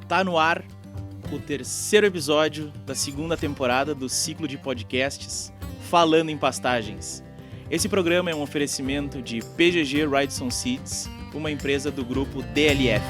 Tá no ar o terceiro episódio da segunda temporada do ciclo de podcasts Falando em Pastagens. Esse programa é um oferecimento de PGG Wrightson Seeds, uma empresa do grupo DLF.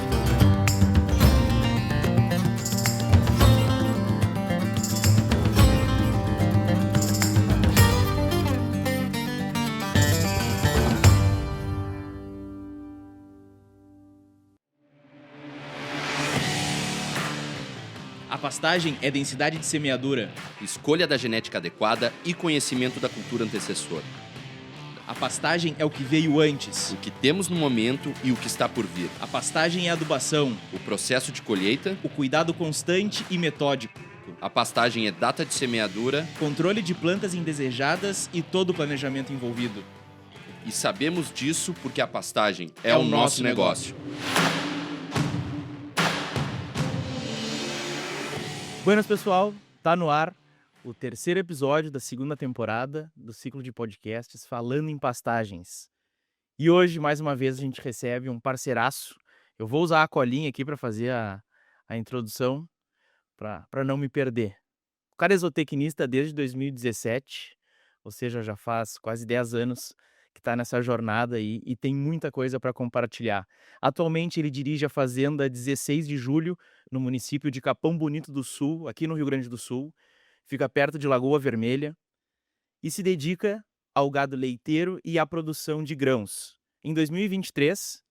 A pastagem é densidade de semeadura. Escolha da genética adequada e conhecimento da cultura antecessor. A pastagem é o que veio antes. O que temos no momento e o que está por vir. A pastagem é a adubação. O processo de colheita. O cuidado constante e metódico. A pastagem é data de semeadura. Controle de plantas indesejadas e todo o planejamento envolvido. E sabemos disso porque a pastagem é o nosso negócio. Buenas, pessoal, tá no ar o terceiro episódio da segunda temporada do ciclo de podcasts Falando em Pastagens. E hoje, mais uma vez, a gente recebe um parceiraço. Eu vou usar a colinha aqui para fazer a introdução, para não me perder. O cara é zootecnista desde 2017, ou seja, já faz quase 10 anos que está nessa jornada aí e tem muita coisa para compartilhar. Atualmente ele dirige a Fazenda 16 de Julho, no município de Capão Bonito do Sul, aqui no Rio Grande do Sul. Fica perto de Lagoa Vermelha e se dedica ao gado leiteiro e à produção de grãos. Em 2023,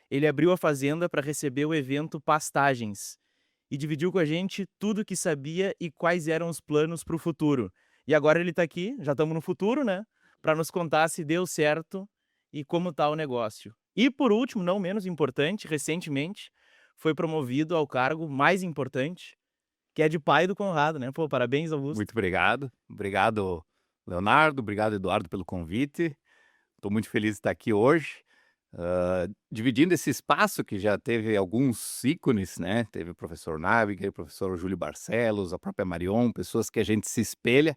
ele abriu a fazenda para receber o evento Pastagens e dividiu com a gente tudo o que sabia e quais eram os planos para o futuro. E agora ele está aqui, já estamos no futuro, né? Para nos contar se deu certo e como está o negócio. E por último, não menos importante, recentemente foi promovido ao cargo mais importante, que é de pai do Conrado, né? Pô, parabéns, Augusto. Muito obrigado. Obrigado, Leonardo. Obrigado, Eduardo, pelo convite. Estou muito feliz de estar aqui hoje, dividindo esse espaço que já teve alguns ícones, né? Teve o professor Náviga, o professor Júlio Barcelos, a própria Marion, pessoas que a gente se espelha.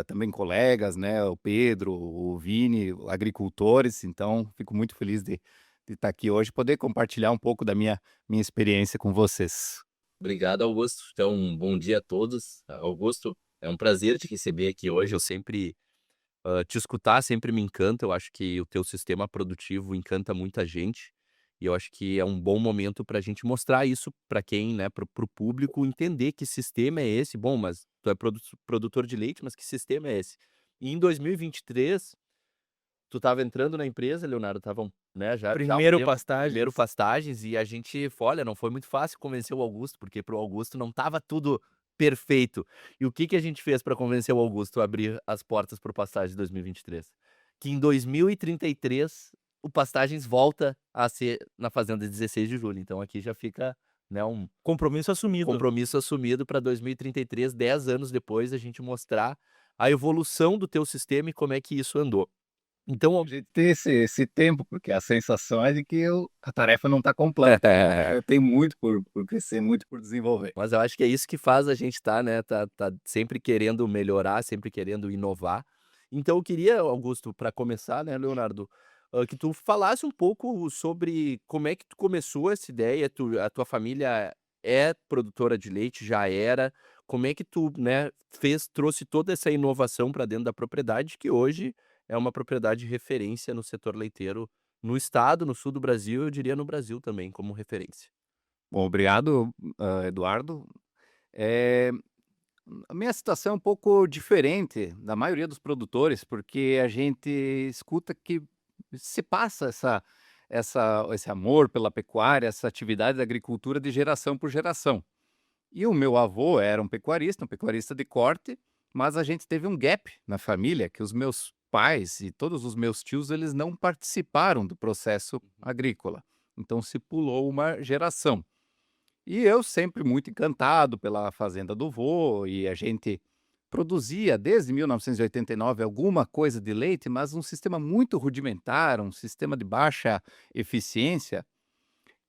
Também colegas, né? O Pedro, o Vini, agricultores. Então, fico muito feliz de estar aqui hoje, poder compartilhar um pouco da minha experiência com vocês. Obrigado, Augusto. Então, bom dia a todos. Augusto, é um prazer te receber aqui hoje. Eu sempre te escutar sempre me encanta. Eu acho que o teu sistema produtivo encanta muita gente. E eu acho que é um bom momento para a gente mostrar isso para quem, né, para o público entender que sistema é esse. Bom, mas tu é produtor de leite, mas que sistema é esse? E em 2023, tu estava entrando na empresa, Leonardo, estavam, né, já Primeiro Pastagens. primeiro Pastagens, e a gente, olha, não foi muito fácil convencer o Augusto, porque pro Augusto não estava tudo perfeito. E o que a gente fez para convencer o Augusto a abrir as portas para o Pastagens 2023? Que em 2033 o Pastagens volta a ser na Fazenda 16 de Julho. Então aqui já fica, né, um Compromisso assumido para 2033, 10 anos depois, a gente mostrar a evolução do teu sistema e como é que isso andou. Então, A gente tem esse tempo, porque a sensação é de que a tarefa não está completa. Tem muito por crescer, muito por desenvolver. mas eu acho que é isso que faz a gente estar, né, tá sempre querendo melhorar, sempre querendo inovar. Então eu queria, Augusto, para começar, né, Leonardo, que tu falasse um pouco sobre como é que tu começou essa ideia. A tua família é produtora de leite, já era. Como é que tu, né, trouxe toda essa inovação para dentro da propriedade, que hoje é uma propriedade de referência no setor leiteiro no estado, no sul do Brasil, eu diria no Brasil também, como referência. Bom, obrigado, Eduardo. A minha situação é um pouco diferente da maioria dos produtores, porque a gente escuta que se passa esse amor pela pecuária, essa atividade da agricultura de geração por geração. E o meu avô era um pecuarista de corte, mas a gente teve um gap na família, que os meus pais e todos os meus tios, eles não participaram do processo agrícola. Então se pulou uma geração. E eu sempre muito encantado pela fazenda do vô, e a gente produzia desde 1989 alguma coisa de leite, mas um sistema muito rudimentar, um sistema de baixa eficiência.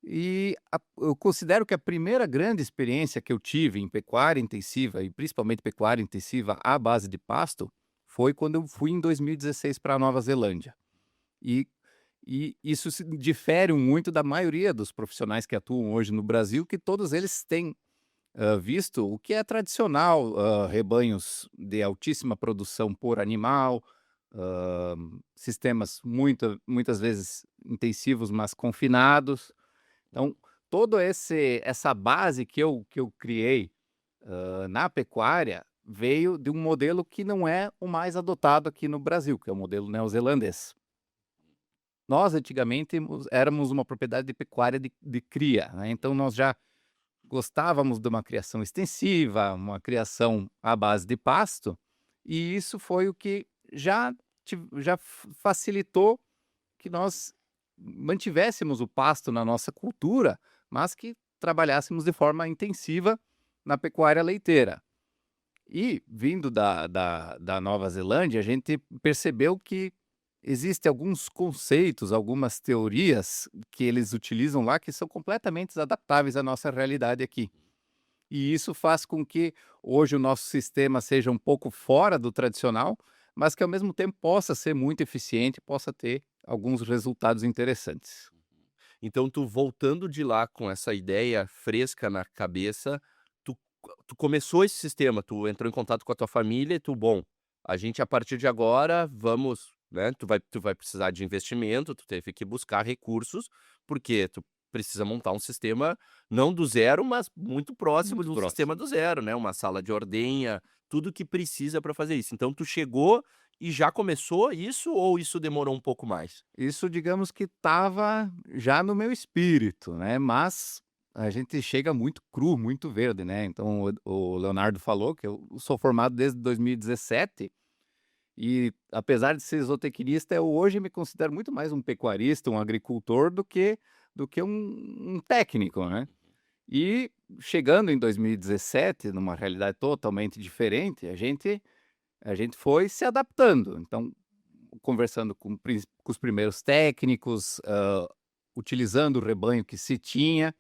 E eu considero que a primeira grande experiência que eu tive em pecuária intensiva, e principalmente pecuária intensiva à base de pasto, foi quando eu fui em 2016 para a Nova Zelândia. E E isso se difere muito da maioria dos profissionais que atuam hoje no Brasil, que todos eles têm visto o que é tradicional, rebanhos de altíssima produção por animal, sistemas muitas vezes intensivos, mas confinados. Então, todo essa base que eu criei na pecuária veio de um modelo que não é o mais adotado aqui no Brasil, que é o modelo neozelandês. Nós, antigamente, éramos uma propriedade de pecuária de cria, né? Então, nós já gostávamos de uma criação extensiva, uma criação à base de pasto, e isso foi o que já facilitou que nós mantivéssemos o pasto na nossa cultura, mas que trabalhássemos de forma intensiva na pecuária leiteira. E vindo da Nova Zelândia, a gente percebeu que existem alguns conceitos, algumas teorias que eles utilizam lá que são completamente adaptáveis à nossa realidade aqui. E isso faz com que hoje o nosso sistema seja um pouco fora do tradicional, mas que ao mesmo tempo possa ser muito eficiente, possa ter alguns resultados interessantes. Então tu voltando de lá com essa ideia fresca na cabeça, tu tu começou esse sistema, tu entrou em contato com a tua família e tu: "Bom, a gente a partir de agora vamos", né, tu vai precisar de investimento, tu teve que buscar recursos, porque tu precisa montar um sistema não do zero, mas muito próximo de Muito um próximo. sistema do zero, né, uma sala de ordenha, tudo que precisa para fazer isso. Então tu chegou e já começou isso ou isso demorou um pouco mais? Isso, digamos que estava já no meu espírito, né? Mas a gente chega muito cru, muito verde, né? Então, o Leonardo falou que eu sou formado desde 2017 e, apesar de ser zootecnista, eu hoje me considero muito mais um pecuarista, um agricultor, do que um técnico, né? E chegando em 2017, numa realidade totalmente diferente, a gente foi se adaptando. Então, conversando com os primeiros técnicos, utilizando o rebanho que se tinha.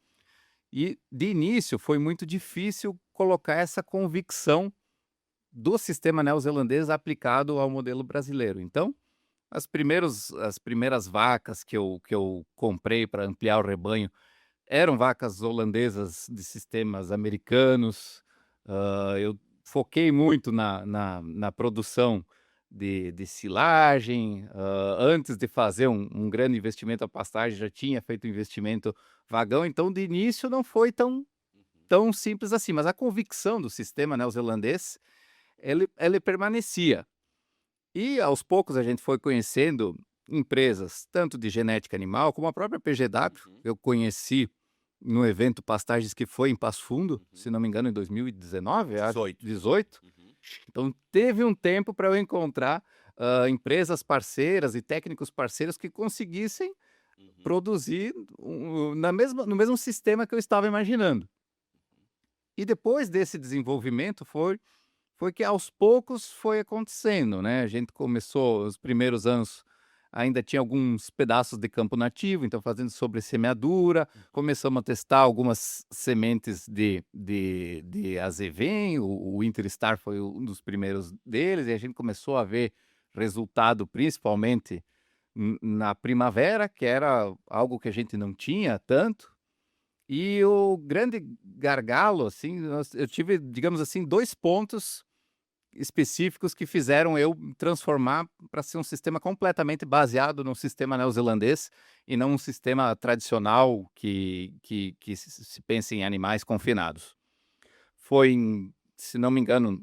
E, de início, foi muito difícil colocar essa convicção do sistema neozelandês aplicado ao modelo brasileiro. Então, as primeiras vacas que eu comprei para ampliar o rebanho eram vacas holandesas de sistemas americanos. Eu foquei muito na produção de silagem. Antes de fazer um grande investimento a pastagem, já tinha feito investimento vagão. Então, de início, não foi tão simples assim. Mas a convicção do sistema neozelandês, ele permanecia. E, aos poucos, a gente foi conhecendo empresas, tanto de genética animal, como a própria PGW. Uhum. Eu conheci no evento Pastagens que foi em Passo Fundo, Uhum. se não me engano, em 2019, eu acho, 18. 18. Uhum. Então, teve um tempo para eu encontrar empresas parceiras e técnicos parceiros que conseguissem Uhum. produzir no mesmo sistema que eu estava imaginando. E depois desse desenvolvimento foi que aos poucos foi acontecendo, né? A gente começou, os primeiros anos ainda tinha alguns pedaços de campo nativo, então fazendo sobre semeadura, começamos a testar algumas sementes de azevém, o Interstar foi um dos primeiros deles, e a gente começou a ver resultado principalmente na primavera, que era algo que a gente não tinha tanto. E o grande gargalo, assim, eu tive, digamos assim, 2 pontos específicos que fizeram eu transformar para ser um sistema completamente baseado no sistema neozelandês e não um sistema tradicional que se pensa em animais confinados. Foi se não me engano,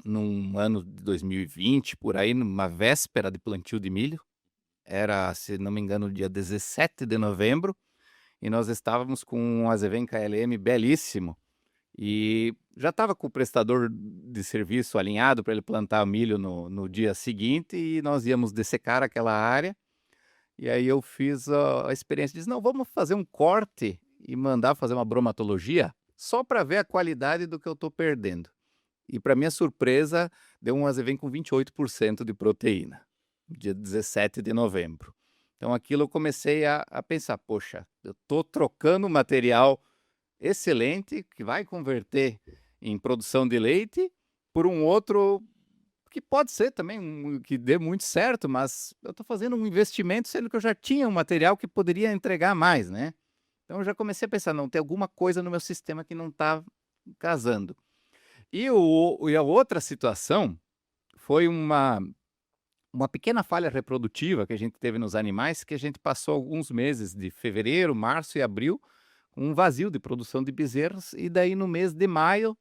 num ano de 2020, por aí, numa véspera de plantio de milho, era, se não me engano, dia 17 de novembro, e nós estávamos com um Azevém KLM belíssimo, e já estava com o prestador de serviço alinhado para ele plantar milho no dia seguinte, e nós íamos dessecar aquela área. E aí eu fiz a experiência, disse, não, vamos fazer um corte e mandar fazer uma bromatologia só para ver a qualidade do que eu estou perdendo. E, para minha surpresa, deu um azevém com 28% de proteína, no dia 17 de novembro. Então, aquilo eu comecei a pensar, poxa, eu estou trocando material excelente, que vai converter em produção de leite, por um outro que pode ser também que dê muito certo, mas eu estou fazendo um investimento sendo que eu já tinha um material que poderia entregar mais, né? Então eu já comecei a pensar, não, tem alguma coisa no meu sistema que não está casando. E a outra situação foi uma pequena falha reprodutiva que a gente teve nos animais, que a gente passou alguns meses de fevereiro, março e abril com um vazio de produção de bezerros, e daí no mês de maio,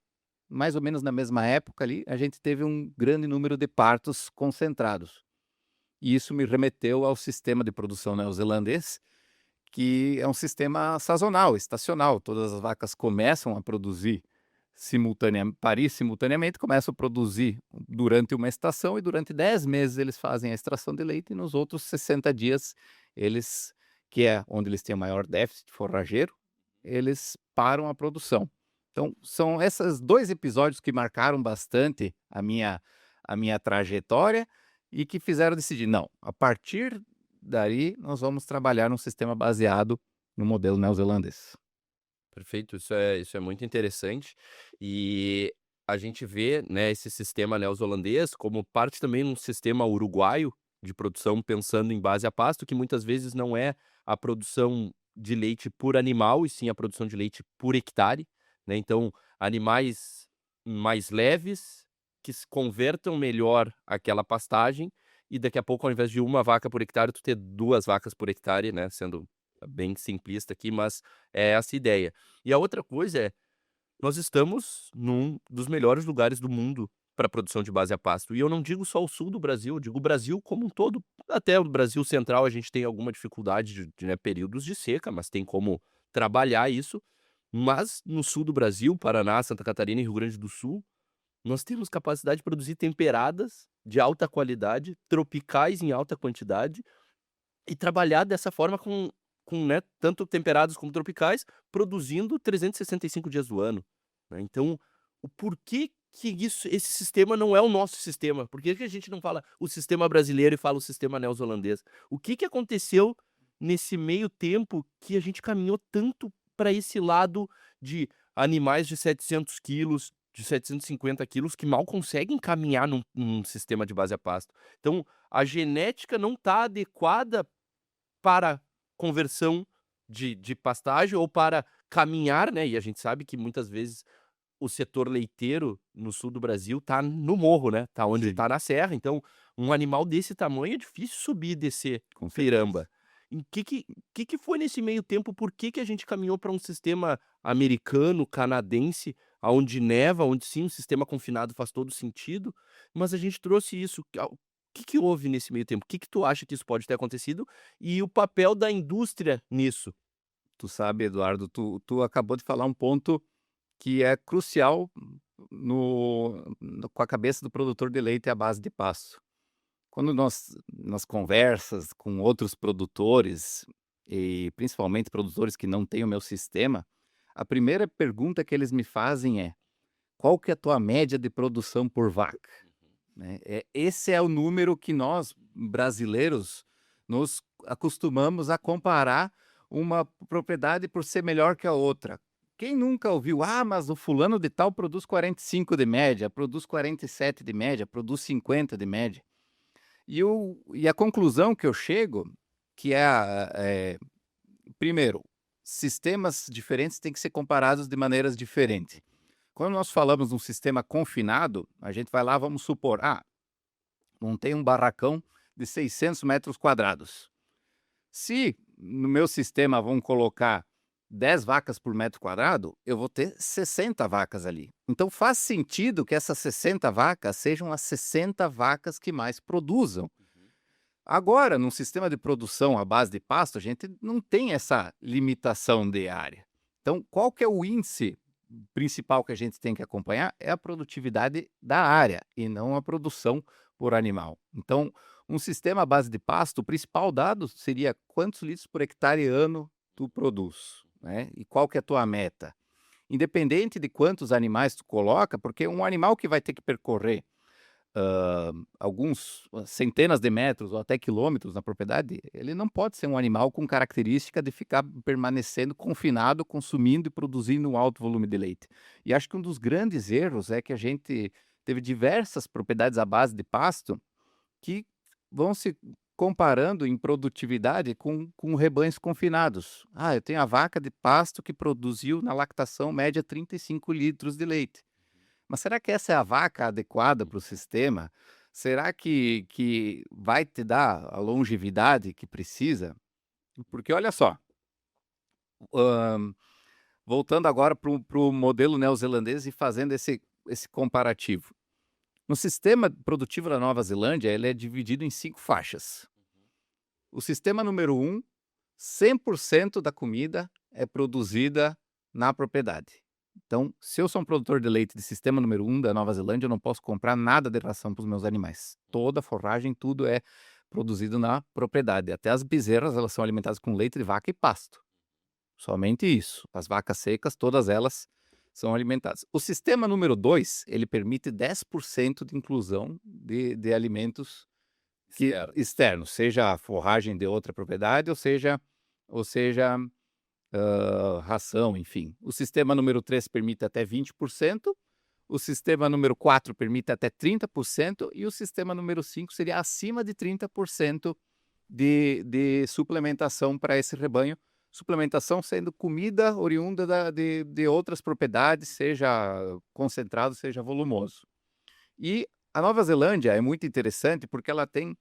mais ou menos na mesma época ali, a gente teve um grande número de partos concentrados. E isso me remeteu ao sistema de produção neozelandês, que é um sistema sazonal, estacional. Todas as vacas começam a produzir parir simultaneamente, começam a produzir durante uma estação, e durante 10 meses eles fazem a extração de leite, e nos outros 60 dias que é onde eles têm o maior déficit forrageiro, eles param a produção. Então, são esses 2 episódios que marcaram bastante a minha trajetória e que fizeram decidir: não, a partir daí nós vamos trabalhar num sistema baseado no modelo neozelandês. Perfeito, isso é muito interessante. E a gente vê, né, esse sistema neozelandês como parte também de um sistema uruguaio de produção pensando em base a pasto, que muitas vezes não é a produção de leite por animal, e sim a produção de leite por hectare, né? Então, animais mais leves que se convertam melhor aquela pastagem, e daqui a pouco, ao invés de uma vaca por hectare, tu ter 2 vacas por hectare, né? Sendo bem simplista aqui, mas é essa a ideia. E a outra coisa é, nós estamos num dos melhores lugares do mundo para produção de base a pasto. E eu não digo só o sul do Brasil, eu digo o Brasil como um todo. Até o Brasil central a gente tem alguma dificuldade né, períodos de seca, mas tem como trabalhar isso. Mas no sul do Brasil, Paraná, Santa Catarina e Rio Grande do Sul, nós temos capacidade de produzir temperadas de alta qualidade, tropicais em alta quantidade, e trabalhar dessa forma com, né, tanto temperados como tropicais, produzindo 365 dias do ano, né. Então, o porquê que esse sistema não é o nosso sistema? Por que que a gente não fala o sistema brasileiro e fala o sistema neozelandês? O que que aconteceu nesse meio tempo que a gente caminhou tanto para esse lado de animais de 700 quilos, de 750 quilos, que mal conseguem caminhar num sistema de base a pasto? Então, a genética não está adequada para conversão de pastagem ou para caminhar, né, e a gente sabe que muitas vezes o setor leiteiro no sul do Brasil tá no morro, né, tá onde Sim. tá na serra, então um animal desse tamanho é difícil subir e descer Com certeza. Piramba. E que foi nesse meio tempo, por que que a gente caminhou para um sistema americano, canadense, aonde neva, onde sim, um sistema confinado faz todo sentido, mas a gente trouxe isso. Que houve nesse meio tempo? O que que tu acha que isso pode ter acontecido e o papel da indústria nisso? Tu sabe, Eduardo, tu acabou de falar um ponto que é crucial com a cabeça do produtor de leite à base de pasto. Quando nas conversas com outros produtores, e principalmente produtores que não têm o meu sistema, a primeira pergunta que eles me fazem é: qual que é a tua média de produção por vaca? Né? Esse é o número que nós, brasileiros, nos acostumamos a comparar uma propriedade por ser melhor que a outra. Quem nunca ouviu: ah, mas o fulano de tal produz 45 de média, produz 47 de média, produz 50 de média. E a conclusão que eu chego, que primeiro, sistemas diferentes têm que ser comparados de maneiras diferentes. Quando nós falamos de um sistema confinado, a gente vai lá, vamos supor, montei um barracão de 600 metros quadrados. Se no meu sistema vão colocar 10 vacas por metro quadrado, eu vou ter 60 vacas ali. Então faz sentido que essas 60 vacas sejam as 60 vacas que mais produzam. Agora, num sistema de produção à base de pasto, a gente não tem essa limitação de área. Então, qual que é o índice principal que a gente tem que acompanhar? É a produtividade da área e não a produção por animal. Então, um sistema à base de pasto, o principal dado seria quantos litros por hectare ano tu produz, né? E qual que é a tua meta? Independente de quantos animais tu coloca, porque um animal que vai ter que percorrer alguns centenas de metros ou até quilômetros na propriedade, ele não pode ser um animal com característica de ficar permanecendo confinado, consumindo e produzindo um alto volume de leite. E acho que um dos grandes erros é que a gente teve diversas propriedades à base de pasto que vão se comparando em produtividade com rebanhos confinados. Eu tenho a vaca de pasto que produziu na lactação média 35 litros de leite. Mas será que essa é a vaca adequada para o sistema? Será que vai te dar a longevidade que precisa? Porque olha só, hã, voltando agora para o modelo neozelandês e fazendo esse comparativo. No sistema produtivo da Nova Zelândia, ele é dividido em 5 faixas. O sistema número 1, 100% da comida é produzida na propriedade. Então, se eu sou um produtor de leite de sistema número 1 da Nova Zelândia, eu não posso comprar nada de ração para os meus animais. Toda a forragem, tudo é produzido na propriedade. Até as bezerras, elas são alimentadas com leite de vaca e pasto. Somente isso. As vacas secas, todas elas são alimentadas. O sistema número 2, ele permite 10% de inclusão de alimentos externos, seja a forragem de outra propriedade, ou seja ração, enfim. O sistema número 3 permite até 20%, o sistema número 4 permite até 30%, e o sistema número 5 seria acima de 30% de suplementação para esse rebanho. Suplementação sendo comida oriunda de outras propriedades, seja concentrado, seja volumoso. E a Nova Zelândia é muito interessante porque ela tem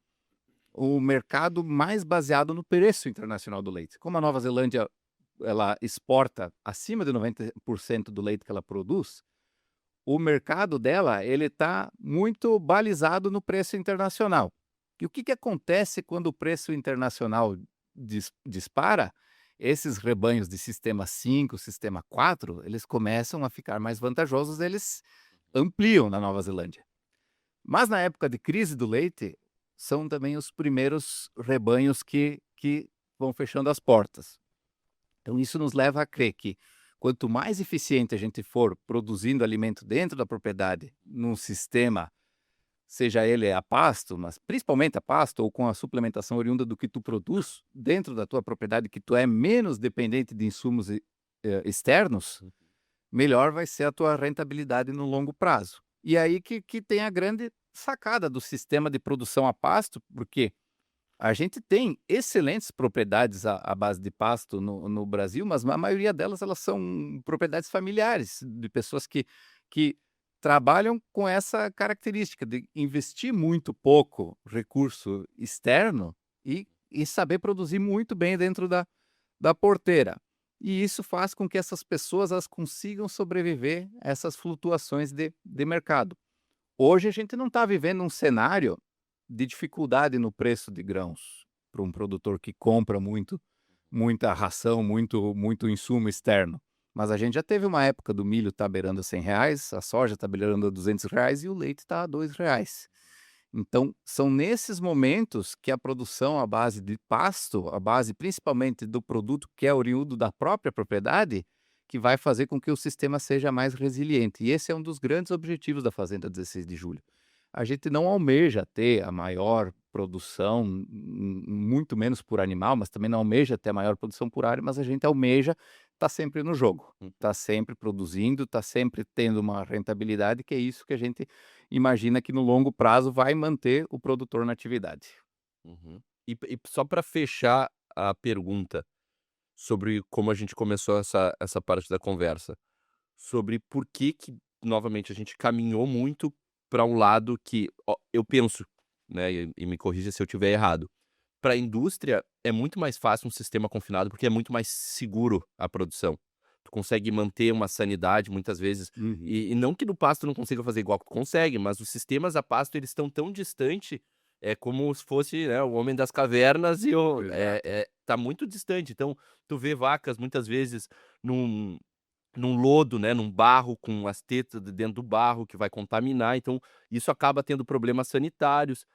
o mercado mais baseado no preço internacional do leite. Como a Nova Zelândia ela exporta acima de 90% do leite que ela produz, o mercado dela ele está muito balizado no preço internacional. E o que acontece quando o preço internacional dispara? Esses rebanhos de sistema 5, sistema 4, eles começam a ficar mais vantajosos, eles ampliam na Nova Zelândia. Mas na época de crise do leite, são também os primeiros rebanhos que vão fechando as portas. Então isso nos leva a crer que quanto mais eficiente a gente for produzindo alimento dentro da propriedade, num sistema, seja ele a pasto, mas principalmente a pasto ou com a suplementação oriunda do que tu produz dentro da tua propriedade, que tu é menos dependente de insumos externos, melhor vai ser a tua rentabilidade no longo prazo. E aí que tem a grande sacada do sistema de produção a pasto, porque a gente tem excelentes propriedades à base de pasto no Brasil, mas a maioria delas elas são propriedades familiares, de pessoas que trabalham com essa característica de investir muito pouco recurso externo e saber produzir muito bem dentro da porteira. E isso faz com que essas pessoas elas consigam sobreviver a essas flutuações de mercado. Hoje a gente não está vivendo um cenário de dificuldade no preço de grãos para um produtor que compra muita ração, muito insumo externo. Mas a gente já teve uma época do milho tá beirando R$100, a soja tá beirando R$200 e o leite tá R$2. Então, são nesses momentos que a produção à base de pasto, a base principalmente do produto que é oriundo da própria propriedade, que vai fazer com que o sistema seja mais resiliente. E esse é um dos grandes objetivos da Fazenda 16 de Julho. A gente não almeja ter a maior produção, muito menos por animal, mas também não almeja ter a maior produção por área, mas a gente almeja estar sempre no jogo, está sempre produzindo, está sempre tendo uma rentabilidade, que é isso que a gente imagina que no longo prazo vai manter o produtor na atividade. Uhum. E só para fechar a pergunta sobre como a gente começou essa parte da conversa, sobre por que novamente, a gente caminhou muito para um lado que, eu penso, né, e me corrija se eu estiver errado, para a indústria é muito mais fácil um sistema confinado, porque é muito mais seguro a produção. Tu consegue manter uma sanidade muitas vezes, e não que no pasto não consiga fazer igual, consegue, mas os sistemas a pasto eles estão tão distante, é como se fosse, né, o homem das cavernas e tá muito distante. Então, tu vê vacas muitas vezes num lodo, né, num barro, com as tetas dentro do barro que vai contaminar, então isso acaba tendo problemas sanitários.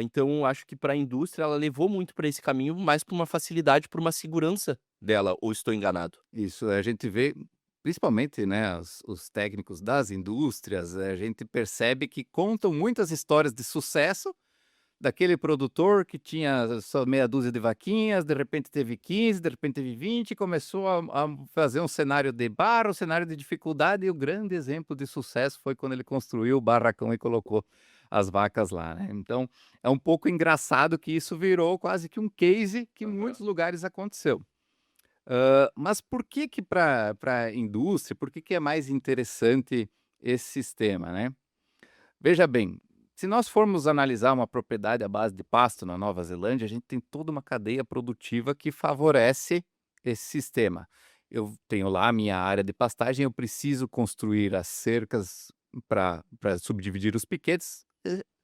Então acho que para a indústria ela levou muito para esse caminho, mais por uma facilidade, por uma segurança dela, ou estou enganado? Isso, a gente vê, principalmente, né, os técnicos das indústrias, a gente percebe que contam muitas histórias de sucesso daquele produtor que tinha só meia dúzia de vaquinhas, de repente teve 15, de repente teve 20, e começou a fazer um cenário de barro, um cenário de dificuldade, e o grande exemplo de sucesso foi quando ele construiu o barracão e colocou as vacas lá, né. Então, é um pouco engraçado que isso virou quase que um case que em muitos lugares aconteceu. Mas por que que para a indústria, por que que é mais interessante esse sistema, né? Veja bem, se nós formos analisar uma propriedade à base de pasto na Nova Zelândia, a gente tem toda uma cadeia produtiva que favorece esse sistema. Eu tenho lá a minha área de pastagem, eu preciso construir as cercas para subdividir os piquetes.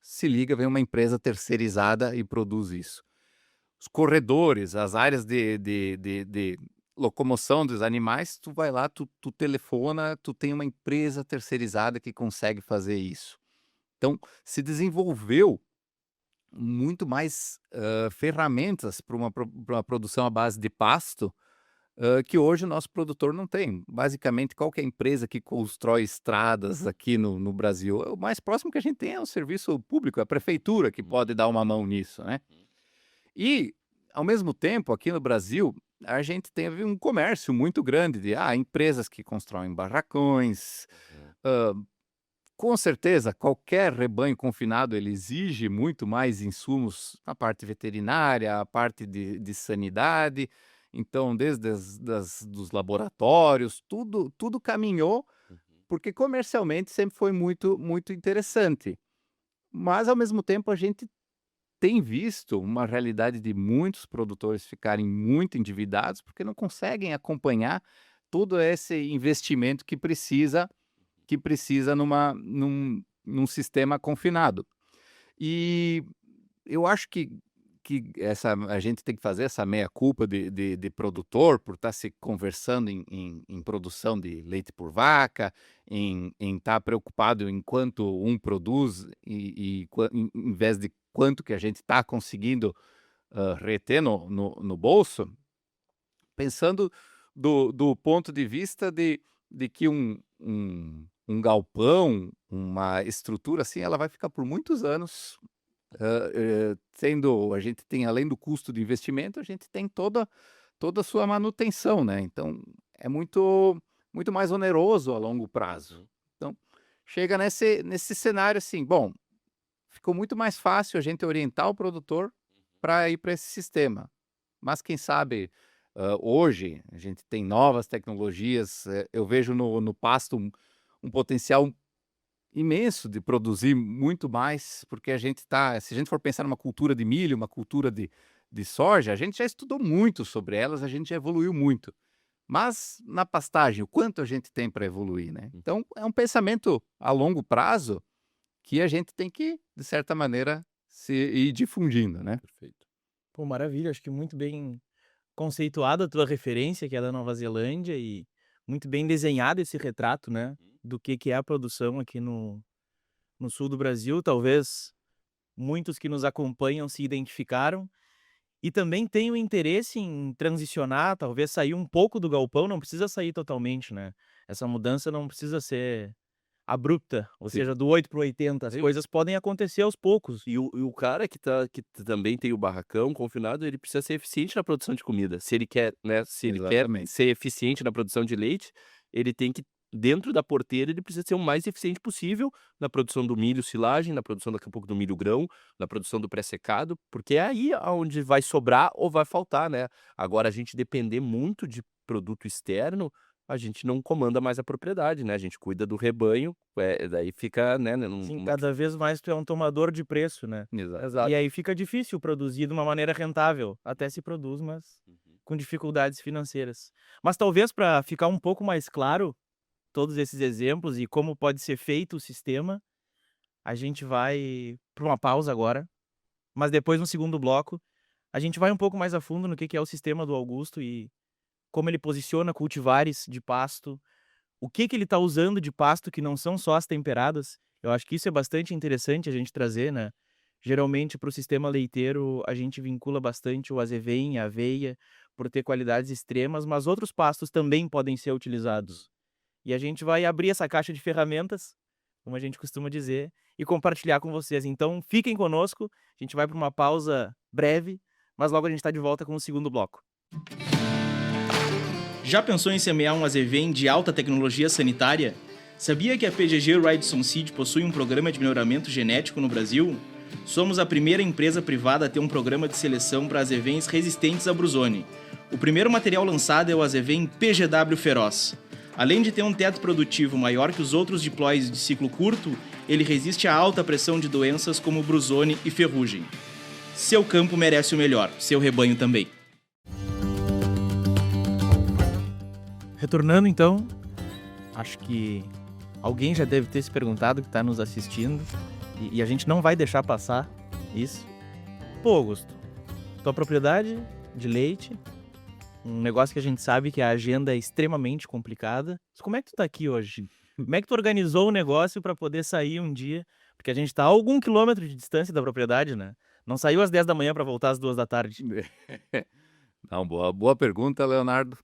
Se liga, vem uma empresa terceirizada e produz isso. Os corredores, as áreas de locomoção dos animais, tu vai lá, tu telefona, tu tem uma empresa terceirizada que consegue fazer isso. Então, se desenvolveu muito mais, ferramentas para pra uma produção à base de pasto, que hoje o nosso produtor não tem. Basicamente, qualquer empresa que constrói estradas aqui no Brasil, o mais próximo que a gente tem é o serviço público, é a prefeitura que pode dar uma mão nisso, né. E, ao mesmo tempo, aqui no Brasil, a gente teve um comércio muito grande de, empresas que constroem barracões, hã, com certeza, qualquer rebanho confinado, ele exige muito mais insumos na parte veterinária, a parte de sanidade. Então, desde dos laboratórios, tudo caminhou, porque comercialmente sempre foi muito interessante. Mas, ao mesmo tempo, a gente tem visto uma realidade de muitos produtores ficarem muito endividados, porque não conseguem acompanhar todo esse investimento que precisa num sistema confinado. E eu acho que a gente tem que fazer essa meia-culpa de produtor, por estar se conversando em produção de leite por vaca, em estar preocupado em quanto um produz em vez de quanto que a gente está conseguindo, reter no bolso, pensando do ponto de vista de que um galpão, uma estrutura assim, ela vai ficar por muitos anos, a gente tem, além do custo de investimento, a gente tem toda a sua manutenção, né, então é muito mais oneroso a longo prazo. Então, chega nesse cenário assim, bom, ficou muito mais fácil a gente orientar o produtor para ir para esse sistema. Mas quem sabe, hoje a gente tem novas tecnologias, eu vejo no pasto um potencial imenso de produzir muito mais, porque se a gente for pensar numa cultura de milho, uma cultura de soja, a gente já estudou muito sobre elas, a gente já evoluiu muito. Mas na pastagem, o quanto a gente tem para evoluir, né? Então é um pensamento a longo prazo que a gente tem que, de certa maneira, se ir difundindo, né? Perfeito. Pô, maravilha, acho que muito bem conceituada a tua referência, que é da Nova Zelândia, e muito bem desenhado esse retrato, né, do que é a produção aqui no sul do Brasil. Talvez muitos que nos acompanham se identificaram e também tenham interesse em transicionar, talvez sair um pouco do galpão, não precisa sair totalmente, né. Essa mudança não precisa ser abrupta, ou Sim. seja, do 8 para o 80, as Sim. coisas podem acontecer aos poucos. E o cara que também tem o barracão confinado, ele precisa ser eficiente na produção de comida. Se ele quer, né, se ele quer Exatamente. ser eficiente na produção de leite, ele tem que, dentro da porteira, ele precisa ser o mais eficiente possível na produção do milho silagem, na produção daqui a pouco do milho grão, na produção do pré-secado, porque é aí aonde vai sobrar ou vai faltar, né. Agora a gente depender muito de produto externo, a gente não comanda mais a propriedade, né, a gente cuida do rebanho, daí fica, né, Sim, cada vez mais tu é um tomador de preço, né. Exato. exato. E aí fica difícil produzir de uma maneira rentável. Até se produz, mas com dificuldades financeiras. Mas talvez para ficar um pouco mais claro todos esses exemplos e como pode ser feito o sistema, a gente vai para uma pausa agora, mas depois no segundo bloco, a gente vai um pouco mais a fundo no que é o sistema do Augusto e como ele posiciona cultivares de pasto, o que ele está usando de pasto que não são só as temperadas. Eu acho que isso é bastante interessante a gente trazer, né. Geralmente para o sistema leiteiro a gente vincula bastante o azevém, a aveia, por ter qualidades extremas, mas outros pastos também podem ser utilizados. E a gente vai abrir essa caixa de ferramentas como a gente costuma dizer, e compartilhar com vocês. Então, fiquem conosco, a gente vai para uma pausa breve, mas logo a gente está de volta com o segundo bloco. Já pensou em semear um azevém de alta tecnologia sanitária? Sabia que a PGG Ridson Seed possui um programa de melhoramento genético no Brasil? Somos a primeira empresa privada a ter um programa de seleção para azevens resistentes à brusone. O primeiro material lançado é o azevém PGW Feroz. Além de ter um teto produtivo maior que os outros diploides de ciclo curto, ele resiste à alta pressão de doenças como brusone e ferrugem. Seu campo merece o melhor, seu rebanho também. Retornando então, acho que alguém já deve ter se perguntado que está nos assistindo e a gente não vai deixar passar isso. Pô, Augusto, tua propriedade de leite, um negócio que a gente sabe que a agenda é extremamente complicada. Mas como é que tu tá aqui hoje? Como é que tu organizou o negócio para poder sair um dia? Porque a gente tá a algum quilômetro de distância da propriedade, né? Não saiu às 10 da manhã para voltar às 2 da tarde. Não, boa pergunta, Leonardo.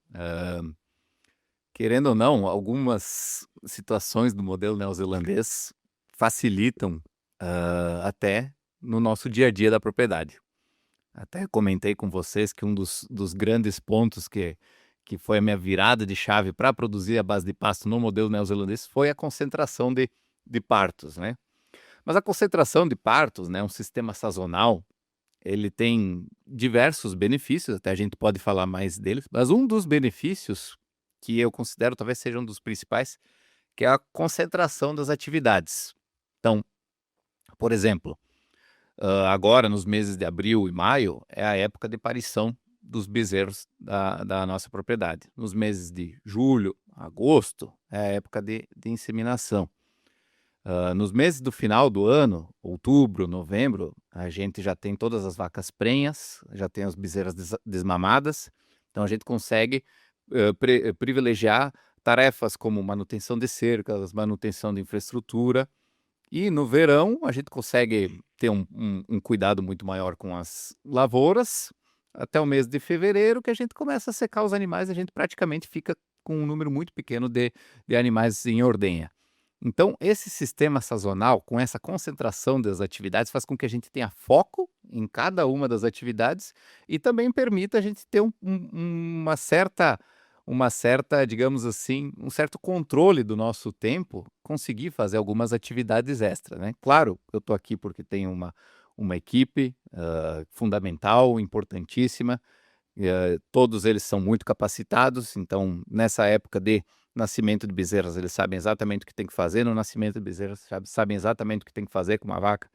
Querendo ou não, algumas situações do modelo neozelandês facilitam até no nosso dia a dia da propriedade. Até comentei com vocês que um dos grandes pontos que foi a minha virada de chave para produzir a base de pasto no modelo neozelandês foi a concentração de partos, né? Mas a concentração de partos, né, um sistema sazonal, ele tem diversos benefícios, até a gente pode falar mais deles, mas um dos benefícios que eu considero talvez seja um dos principais, que é a concentração das atividades. Então, por exemplo, agora nos meses de abril e maio é a época de parição dos bezerros da nossa propriedade. Nos meses de julho, agosto, é a época de inseminação. Nos meses do final do ano, outubro, novembro, a gente já tem todas as vacas prenhas, já tem as bezerras desmamadas, então a gente consegue privilegiar tarefas como manutenção de cercas, manutenção de infraestrutura, e no verão a gente consegue ter um cuidado muito maior com as lavouras, até o mês de fevereiro, que a gente começa a secar os animais, a gente praticamente fica com um número muito pequeno de animais em ordenha. Então, esse sistema sazonal, com essa concentração das atividades, faz com que a gente tenha foco em cada uma das atividades e também permita a gente ter uma certa, digamos assim, um certo controle do nosso tempo, conseguir fazer algumas atividades extras, né? Claro, eu estou aqui porque tenho uma equipe fundamental, importantíssima, todos eles são muito capacitados, então nessa época de nascimento de bezerras, eles sabem exatamente o que tem que fazer no nascimento de bezerras, sabem exatamente o que tem que fazer com uma vaca,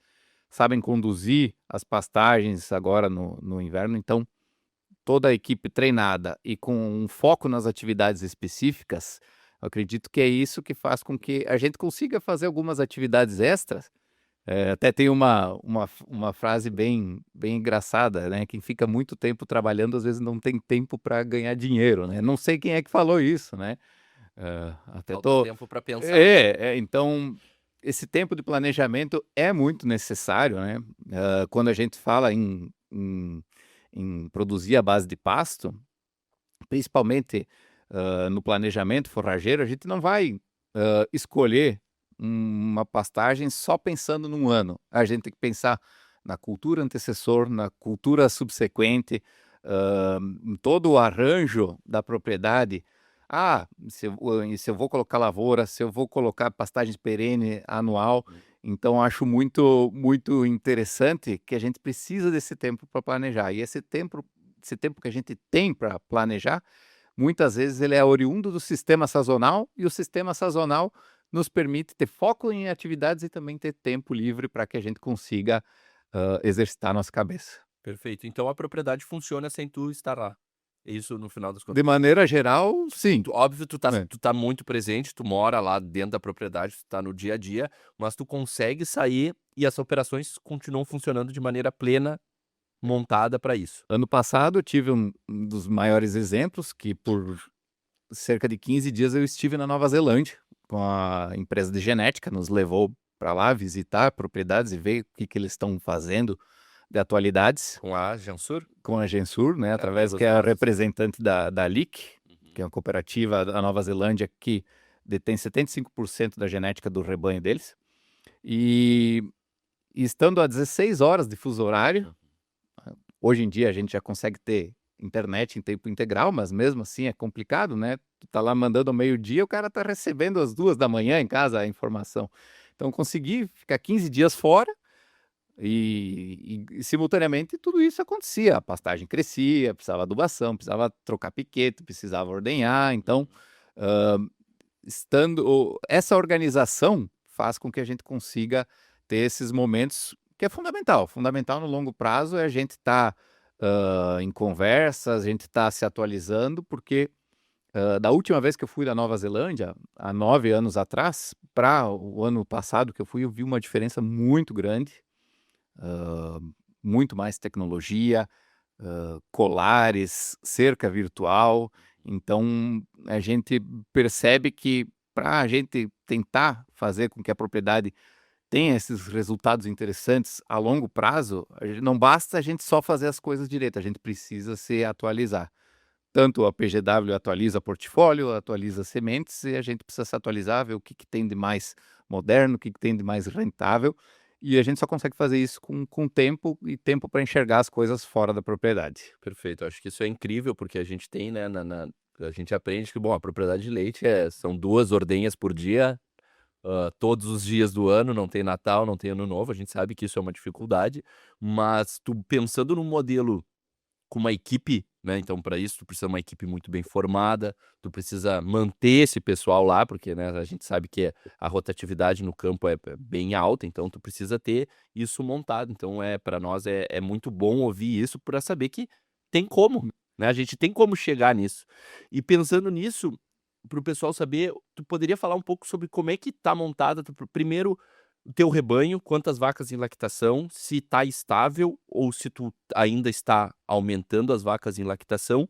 sabem conduzir as pastagens agora no inverno, então toda a equipe treinada e com um foco nas atividades específicas, eu acredito que é isso que faz com que a gente consiga fazer algumas atividades extras. Até tem uma frase bem engraçada, né? Quem fica muito tempo trabalhando, às vezes não tem tempo para ganhar dinheiro, né? Não sei quem é que falou isso, né? Falta tempo para pensar. Então, esse tempo de planejamento é muito necessário, né? Quando a gente fala em produzir a base de pasto, principalmente no planejamento forrageiro, a gente não vai escolher uma pastagem só pensando num ano. A gente tem que pensar na cultura antecessor, na cultura subsequente, em todo o arranjo da propriedade. Se eu vou colocar lavoura, se eu vou colocar pastagem perene anual. Então, acho muito, muito interessante que a gente precisa desse tempo para planejar. E esse tempo que a gente tem para planejar, muitas vezes ele é oriundo do sistema sazonal, e o sistema sazonal nos permite ter foco em atividades e também ter tempo livre para que a gente consiga exercitar a nossa cabeça. Perfeito. Então a propriedade funciona sem tu estar lá. Isso no final das contas. De maneira geral, sim. Óbvio, tu tá muito presente, tu mora lá dentro da propriedade, tu tá no dia a dia, mas tu consegue sair e as operações continuam funcionando de maneira plena, montada para isso. Ano passado eu tive um dos maiores exemplos, que por cerca de 15 dias eu estive na Nova Zelândia, com a empresa de genética, nos levou para lá visitar propriedades e ver o que eles estão fazendo de atualidades. Com a Gensur? Com a Gensur, né, através que é a representante da LIC, que é uma cooperativa da Nova Zelândia que detém 75% da genética do rebanho deles. E estando a 16 horas de fuso horário, hoje em dia a gente já consegue ter internet em tempo integral, mas mesmo assim é complicado, né? Tu tá lá mandando ao meio-dia, o cara tá recebendo às 2 da manhã em casa a informação. Então consegui ficar 15 dias fora e simultaneamente tudo isso acontecia. A pastagem crescia, precisava adubação, precisava trocar piquete, precisava ordenhar. Então, essa organização faz com que a gente consiga ter esses momentos que é fundamental. Fundamental no longo prazo é a gente estar em conversas, a gente está se atualizando, porque da última vez que eu fui da Nova Zelândia, há 9 anos atrás, para o ano passado que eu fui, eu vi uma diferença muito grande, muito mais tecnologia, colares, cerca virtual. Então, a gente percebe que para a gente tentar fazer com que a propriedade tenha esses resultados interessantes a longo prazo, não basta a gente só fazer as coisas direito, a gente precisa se atualizar. Tanto a PGW atualiza portfólio, atualiza sementes, e a gente precisa se atualizar, ver o que tem de mais moderno, o que tem de mais rentável, e a gente só consegue fazer isso com tempo e tempo para enxergar as coisas fora da propriedade. Perfeito, acho que isso é incrível, porque a gente tem, né, a gente aprende que, bom, a propriedade de leite são 2 ordenhas por dia, todos os dias do ano, não tem Natal, não tem Ano Novo, a gente sabe que isso é uma dificuldade, mas tu pensando num modelo com uma equipe, né, então para isso tu precisa de uma equipe muito bem formada, tu precisa manter esse pessoal lá, porque, né, a gente sabe que a rotatividade no campo é bem alta, então tu precisa ter isso montado. Então para nós é muito bom ouvir isso para saber que tem como, né, a gente tem como chegar nisso. E pensando nisso, para o pessoal saber, tu poderia falar um pouco sobre como é que tá montada primeiro o teu rebanho, quantas vacas em lactação, se está estável ou se tu ainda está aumentando as vacas em lactação,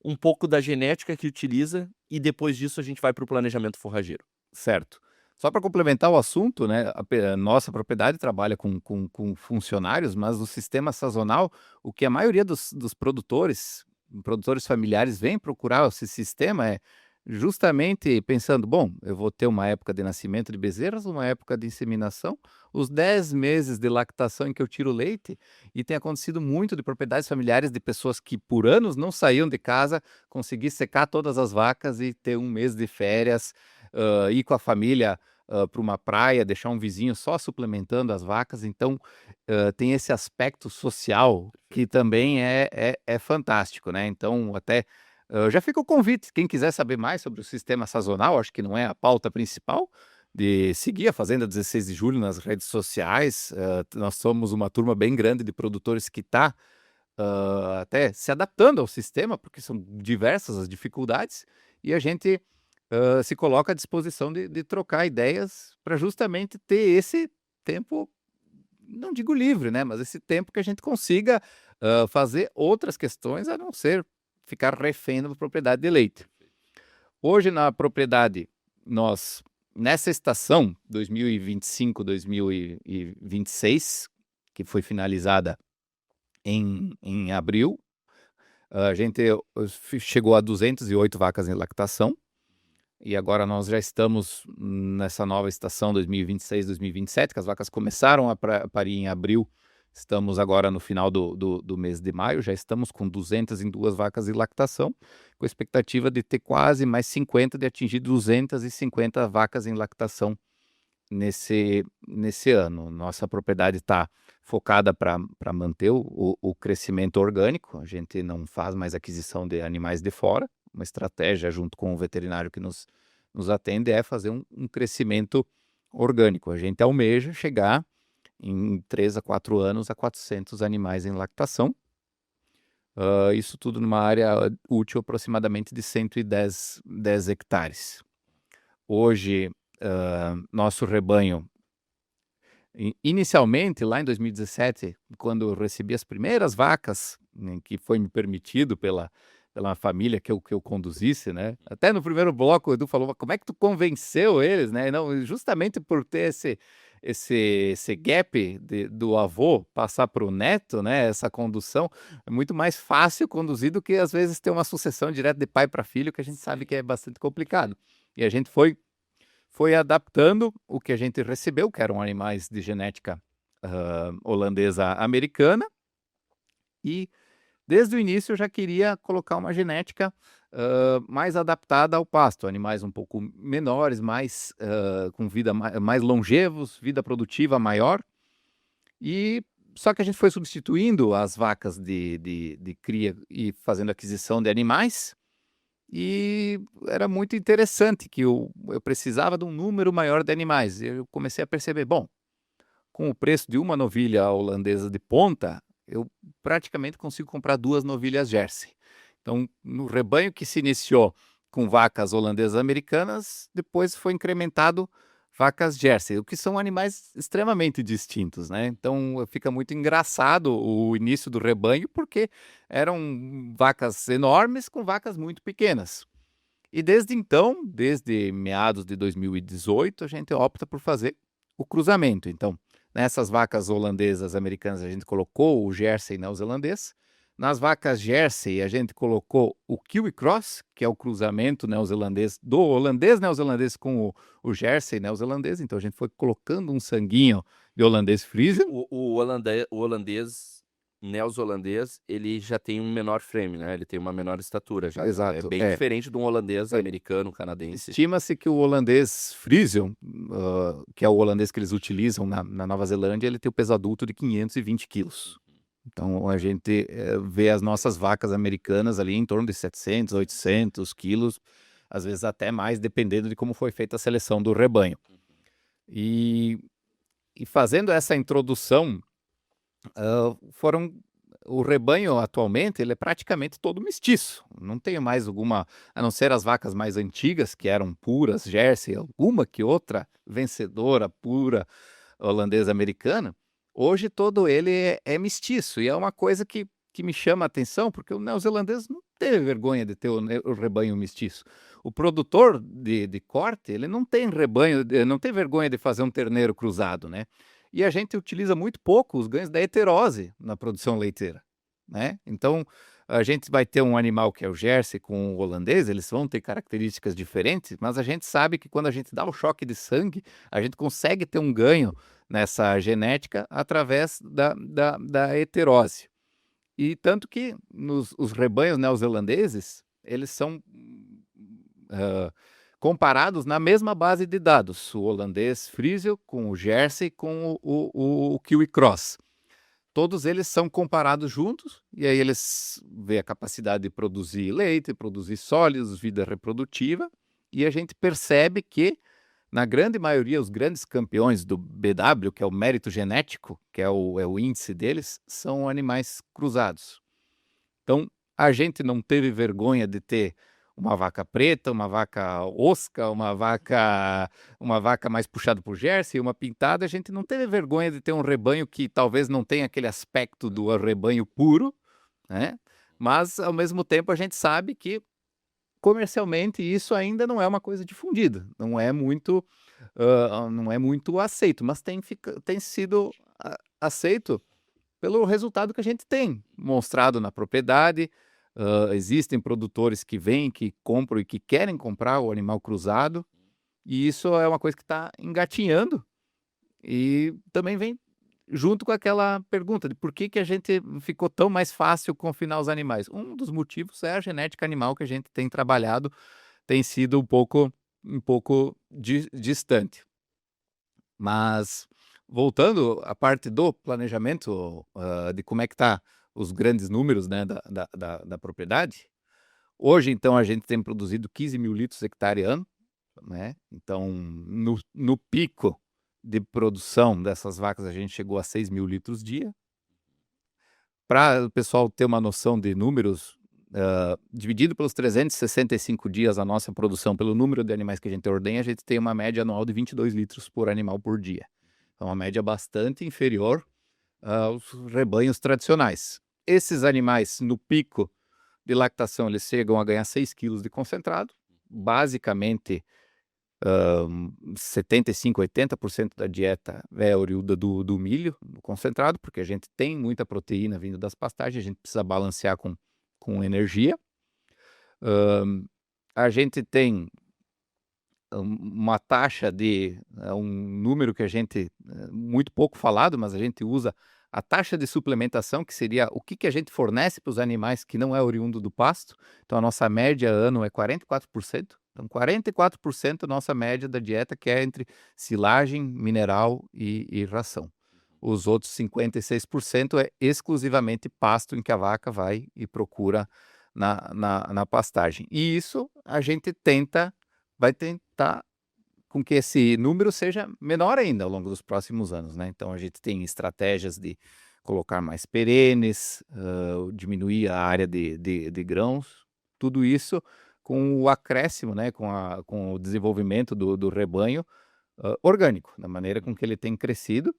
um pouco da genética que utiliza e depois disso a gente vai para o planejamento forrageiro. Certo. Só para complementar o assunto, né, a nossa propriedade trabalha com funcionários, mas o sistema sazonal, o que a maioria dos produtores familiares vem procurar esse sistema é justamente pensando, bom, eu vou ter uma época de nascimento de bezerras, uma época de inseminação, os 10 meses de lactação em que eu tiro leite, e tem acontecido muito de propriedades familiares de pessoas que por anos não saíam de casa, conseguir secar todas as vacas e ter um mês de férias, ir com a família para uma praia, deixar um vizinho só suplementando as vacas. Então, tem esse aspecto social que também é fantástico, né? Então, até já fica o convite, quem quiser saber mais sobre o sistema sazonal, acho que não é a pauta principal, de seguir a Fazenda 16 de Julho nas redes sociais. Nós somos uma turma bem grande de produtores que está até se adaptando ao sistema, porque são diversas as dificuldades, e a gente se coloca à disposição de trocar ideias para justamente ter esse tempo, não digo livre, né, mas esse tempo que a gente consiga fazer outras questões, a não ser ficar refém da propriedade de leite. Hoje na propriedade, nós, nessa estação 2025-2026, que foi finalizada em abril, a gente chegou a 208 vacas em lactação, e agora nós já estamos nessa nova estação 2026-2027, que as vacas começaram a parir em abril. Estamos agora no final do mês de maio, já estamos com 202 vacas em lactação, com a expectativa de ter quase mais 50, de atingir 250 vacas em lactação nesse ano. Nossa propriedade está focada para manter o crescimento orgânico, a gente não faz mais aquisição de animais de fora. Uma estratégia junto com o veterinário que nos atende é fazer um crescimento orgânico. A gente almeja chegar em 3 a 4 anos a 400 animais em lactação. Isso tudo numa área útil aproximadamente de 110 hectares. Hoje, nosso rebanho, inicialmente, lá em 2017, quando eu recebi as primeiras vacas, que foi me permitido pela família que eu conduzisse, né? Até no primeiro bloco o Edu falou, como é que tu convenceu eles, né? Não, justamente por ter esse gap do avô passar para o neto, né? Essa condução é muito mais fácil conduzir do que às vezes ter uma sucessão direta de pai para filho, que a gente sabe que é bastante complicado. E a gente foi foi adaptando o que a gente recebeu, que eram animais de genética holandesa-americana, e desde o início eu já queria colocar uma genética mais adaptada ao pasto, animais um pouco menores, com vida mais longevos, vida produtiva maior. E só que a gente foi substituindo as vacas de cria e fazendo aquisição de animais. E era muito interessante que eu precisava de um número maior de animais. Eu comecei a perceber, bom, com o preço de uma novilha holandesa de ponta, eu praticamente consigo comprar 2 novilhas Jersey. Então, no rebanho que se iniciou com vacas holandesas americanas, depois foi incrementado vacas Jersey, o que são animais extremamente distintos, né? Então, fica muito engraçado o início do rebanho, porque eram vacas enormes com vacas muito pequenas. E desde então, desde meados de 2018, a gente opta por fazer o cruzamento. Então, nessas vacas holandesas americanas, a gente colocou o Jersey neozelandês. Nas vacas Jersey, a gente colocou o Kiwi Cross, que é o cruzamento neozelandês do holandês neozelandês com o Jersey neozelandês. Então, a gente foi colocando um sanguinho de holandês Friesian. O holandês neozelandês, ele já tem um menor frame, né? Ele tem uma menor estatura já. Exato, É bem diferente de um holandês americano, canadense. Estima-se que o holandês Friesian, que é o holandês que eles utilizam na Nova Zelândia, ele tem o peso adulto de 520 quilos. Então, a gente vê as nossas vacas americanas ali em torno de 700, 800 quilos, às vezes até mais, dependendo de como foi feita a seleção do rebanho. E fazendo essa introdução, o rebanho atualmente ele é praticamente todo mestiço. Não tem mais alguma, a não ser as vacas mais antigas, que eram puras, Jersey, alguma que outra vencedora pura holandesa americana. Hoje todo ele é mestiço, e é uma coisa que me chama a atenção, porque o neozelandês não teve vergonha de ter o rebanho mestiço. O produtor de corte, ele não tem não tem vergonha de fazer um terneiro cruzado, né? E a gente utiliza muito pouco os ganhos da heterose na produção leiteira, né? Então, a gente vai ter um animal que é o Jersey com o holandês, eles vão ter características diferentes, mas a gente sabe que quando a gente dá o choque de sangue, a gente consegue ter um ganho nessa genética através da heterose. E tanto que os rebanhos neozelandeses, eles são comparados na mesma base de dados, o holandês Friesian com o Jersey com o Kiwi Cross. Todos eles são comparados juntos, e aí eles vê a capacidade de produzir leite, produzir sólidos, vida reprodutiva, e a gente percebe que, na grande maioria, os grandes campeões do BW, que é o mérito genético, que é o índice deles, são animais cruzados. Então, a gente não teve vergonha de ter uma vaca preta, uma vaca osca, uma vaca mais puxada por Jersey, uma pintada. A gente não teve vergonha de ter um rebanho que talvez não tenha aquele aspecto do rebanho puro, né? Mas, ao mesmo tempo, a gente sabe que comercialmente isso ainda não é uma coisa difundida, não é muito aceito, mas tem sido aceito pelo resultado que a gente tem mostrado na propriedade. Existem produtores que vêm, que compram e que querem comprar o animal cruzado, e isso é uma coisa que está engatinhando, e também vem junto com aquela pergunta de por que a gente ficou tão mais fácil confinar os animais. Um dos motivos é a genética animal que a gente tem trabalhado, tem sido um pouco distante. Mas, voltando à parte do planejamento, de como é que está os grandes números, né, da propriedade, hoje, então, a gente tem produzido 15 mil litros hectare ano, né? Então, no pico de produção dessas vacas, a gente chegou a 6 mil litros dia. Para o pessoal ter uma noção de números, dividido pelos 365 dias a nossa produção, pelo número de animais que a gente ordenha, a gente tem uma média anual de 22 litros por animal por dia. É uma média bastante inferior aos rebanhos tradicionais. Esses animais, no pico de lactação, eles chegam a ganhar 6 quilos de concentrado. Basicamente, 75%, 80% da dieta é oriunda do milho, do concentrado, porque a gente tem muita proteína vindo das pastagens, a gente precisa balancear com energia. A gente tem uma taxa um número que a gente, muito pouco falado, mas a gente usa a taxa de suplementação, que seria o que a gente fornece para os animais que não é oriundo do pasto. Então, a nossa média ano é 44%. Então, 44% nossa média da dieta, que é entre silagem, mineral e ração. Os outros 56% é exclusivamente pasto, em que a vaca vai e procura na pastagem. E isso a gente vai tentar com que esse número seja menor ainda ao longo dos próximos anos, né? Então, a gente tem estratégias de colocar mais perenes, diminuir a área de grãos, tudo isso com o acréscimo, né? Com o desenvolvimento do rebanho orgânico, da maneira com que ele tem crescido.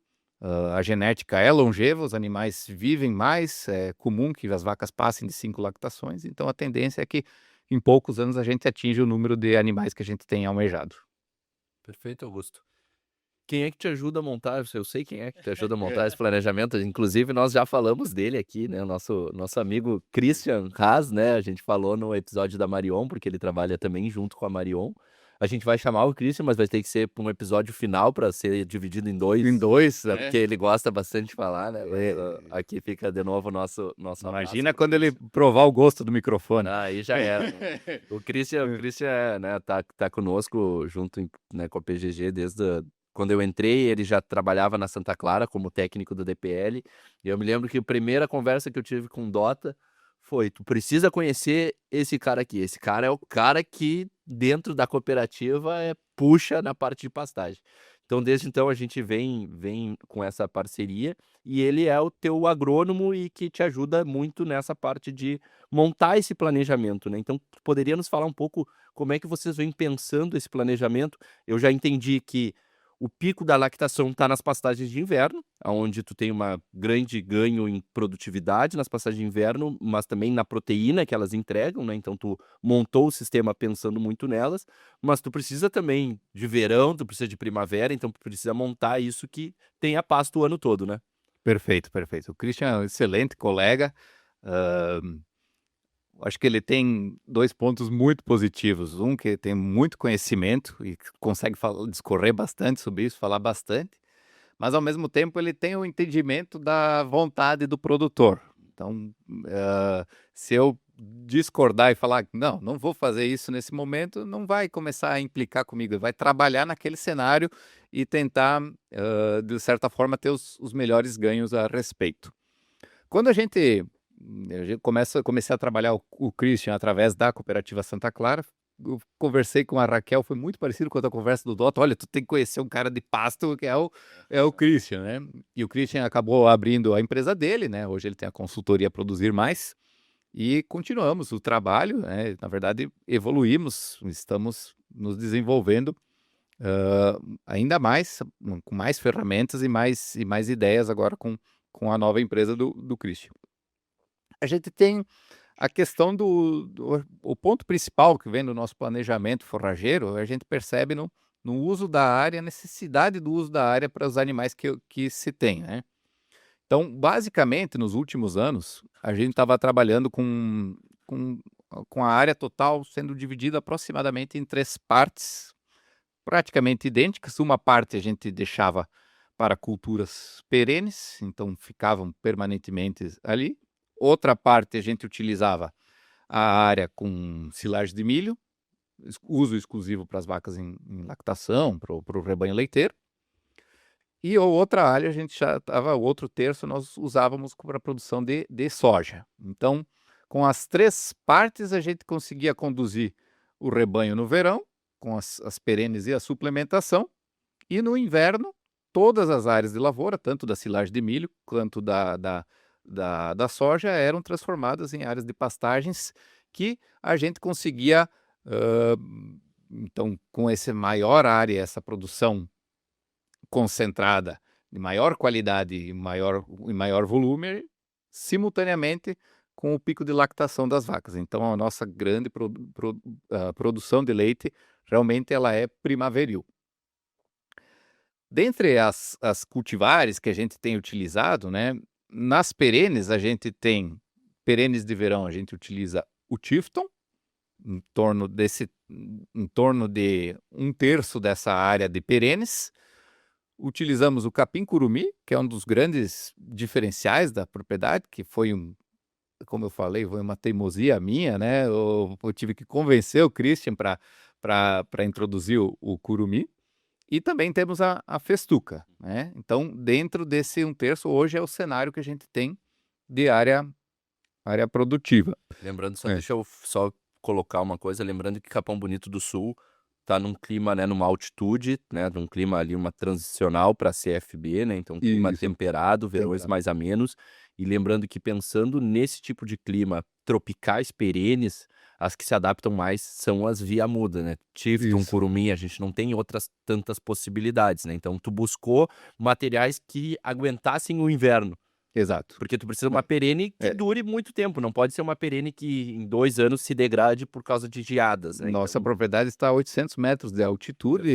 A genética é longeva, os animais vivem mais, é comum que as vacas passem de 5 lactações, então a tendência é que em poucos anos a gente atinja o número de animais que a gente tem almejado. Perfeito, Augusto. Quem é que te ajuda a montar? Eu sei quem é que te ajuda a montar esse planejamento. Inclusive, nós já falamos dele aqui, né? Nosso amigo Christian Haas, né? A gente falou no episódio da Marion, porque ele trabalha também junto com a Marion. A gente vai chamar o Christian, mas vai ter que ser para um episódio final para ser dividido em dois. Em dois, Porque ele gosta bastante de falar, né? Aqui fica de novo o nosso Imagina abraço pro quando ele Christian. provar o gosto do microfone. Aí já era. O Christian, né, tá conosco junto né, com a PGG quando eu entrei. Ele já trabalhava na Santa Clara como técnico do DPL. E eu me lembro que a primeira conversa que eu tive com o Dota foi: tu precisa conhecer esse cara aqui. Esse cara é o cara que dentro da cooperativa puxa na parte de pastagem. Então, desde então, a gente vem com essa parceria, e ele é o teu agrônomo e que te ajuda muito nessa parte de montar esse planejamento, né? Então, tu poderia nos falar um pouco como é que vocês vêm pensando esse planejamento? Eu já entendi que o pico da lactação está nas pastagens de inverno, onde tu tem uma grande ganho em produtividade nas pastagens de inverno, mas também na proteína que elas entregam, né? Então, tu montou o sistema pensando muito nelas, mas tu precisa também de verão, tu precisa de primavera, então tu precisa montar isso que tenha pasto o ano todo, né? Perfeito, perfeito. O Christian é um excelente colega. Acho que ele tem 2 pontos muito positivos. Um, que tem muito conhecimento e consegue discorrer bastante sobre isso, falar bastante, mas ao mesmo tempo ele tem o entendimento da vontade do produtor. Então, se eu discordar e falar, não vou fazer isso nesse momento, não vai começar a implicar comigo, ele vai trabalhar naquele cenário e tentar, de certa forma, ter os melhores ganhos a respeito. Quando eu comecei a trabalhar o Christian através da Cooperativa Santa Clara, eu conversei com a Raquel, foi muito parecido com a conversa do Dota. Olha, tu tem que conhecer um cara de pasto que é o Christian, né? E o Christian acabou abrindo a empresa dele, né? Hoje ele tem a consultoria Produzir Mais e continuamos o trabalho, né? Na verdade, evoluímos, estamos nos desenvolvendo ainda mais, com mais ferramentas e mais ideias agora com a nova empresa do Christian. A gente tem a questão o ponto principal que vem do nosso planejamento forrageiro, a gente percebe no uso da área, a necessidade do uso da área para os animais que se tem, né? Então, basicamente, nos últimos anos, a gente estava trabalhando com a área total sendo dividida aproximadamente em 3 partes, praticamente idênticas. Uma parte a gente deixava para culturas perenes, então ficavam permanentemente ali. Outra parte a gente utilizava a área com silagem de milho, uso exclusivo para as vacas em lactação, para o rebanho leiteiro. E a outra área, a gente já estava, o outro terço nós usávamos para a produção de soja. Então, com as 3 partes, a gente conseguia conduzir o rebanho no verão, com as perenes e a suplementação, e no inverno, todas as áreas de lavoura, tanto da silagem de milho quanto da soja, eram transformadas em áreas de pastagens que a gente conseguia, então, com essa maior área, essa produção concentrada de maior qualidade e maior volume, simultaneamente com o pico de lactação das vacas. Então, a nossa grande produção de leite realmente ela é primaveril. Dentre as cultivares que a gente tem utilizado, né, nas perenes, a gente tem perenes de verão, a gente utiliza o Tifton, em torno de um terço dessa área de perenes. Utilizamos o capim-curumi, que é um dos grandes diferenciais da propriedade, que como eu falei, foi uma teimosia minha, né? Eu tive que convencer o Christian para introduzir o curumi. E também temos a festuca, né? Então, dentro desse um terço, hoje é o cenário que a gente tem de área produtiva. Lembrando, É. deixa eu só colocar uma coisa, lembrando que Capão Bonito do Sul tá num clima, né, numa altitude, né, num clima ali, uma transicional para CFB, né, então clima Isso. temperado, verões Temperado. mais amenos, e lembrando que pensando nesse tipo de clima, tropicais perenes, as que se adaptam mais são as via muda, né, Tifton, Isso. curumim, a gente não tem outras tantas possibilidades, né, então tu buscou materiais que aguentassem o inverno. Exato. Porque tu precisa de uma perene que dure muito tempo, não pode ser uma perene que em 2 anos se degrade por causa de geadas, né, Nossa então propriedade está a 800 metros de altitude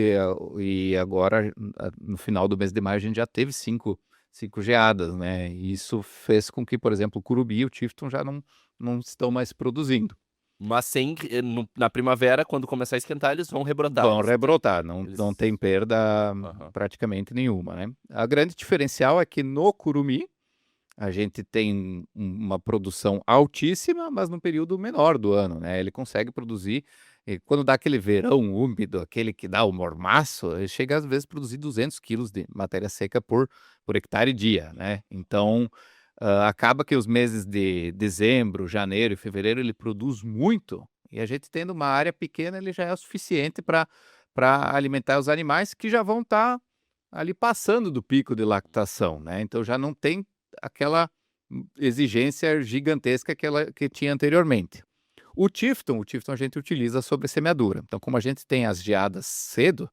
e agora, no final do mês de maio, a gente já teve cinco geadas, né? E isso fez com que, por exemplo, o curubi e o tifton já não estão mais produzindo. mas na primavera, quando começar a esquentar, eles vão rebrotar. Vão rebrotar, não eles tem perda Aham. praticamente nenhuma, né? A grande diferencial é que no curumi a gente tem uma produção altíssima, mas num período menor do ano, né? Ele consegue produzir, quando dá aquele verão úmido, aquele que dá o mormaço, ele chega às vezes a produzir 200 quilos de matéria seca por hectare dia, né? Então, acaba que os meses de dezembro, janeiro e fevereiro ele produz muito, e a gente tendo uma área pequena, ele já é o suficiente para alimentar os animais que já vão estar ali passando do pico de lactação, né? Então já não tem aquela exigência gigantesca que tinha anteriormente. O Tifton a gente utiliza sobre semeadura. Então, como a gente tem as geadas cedo,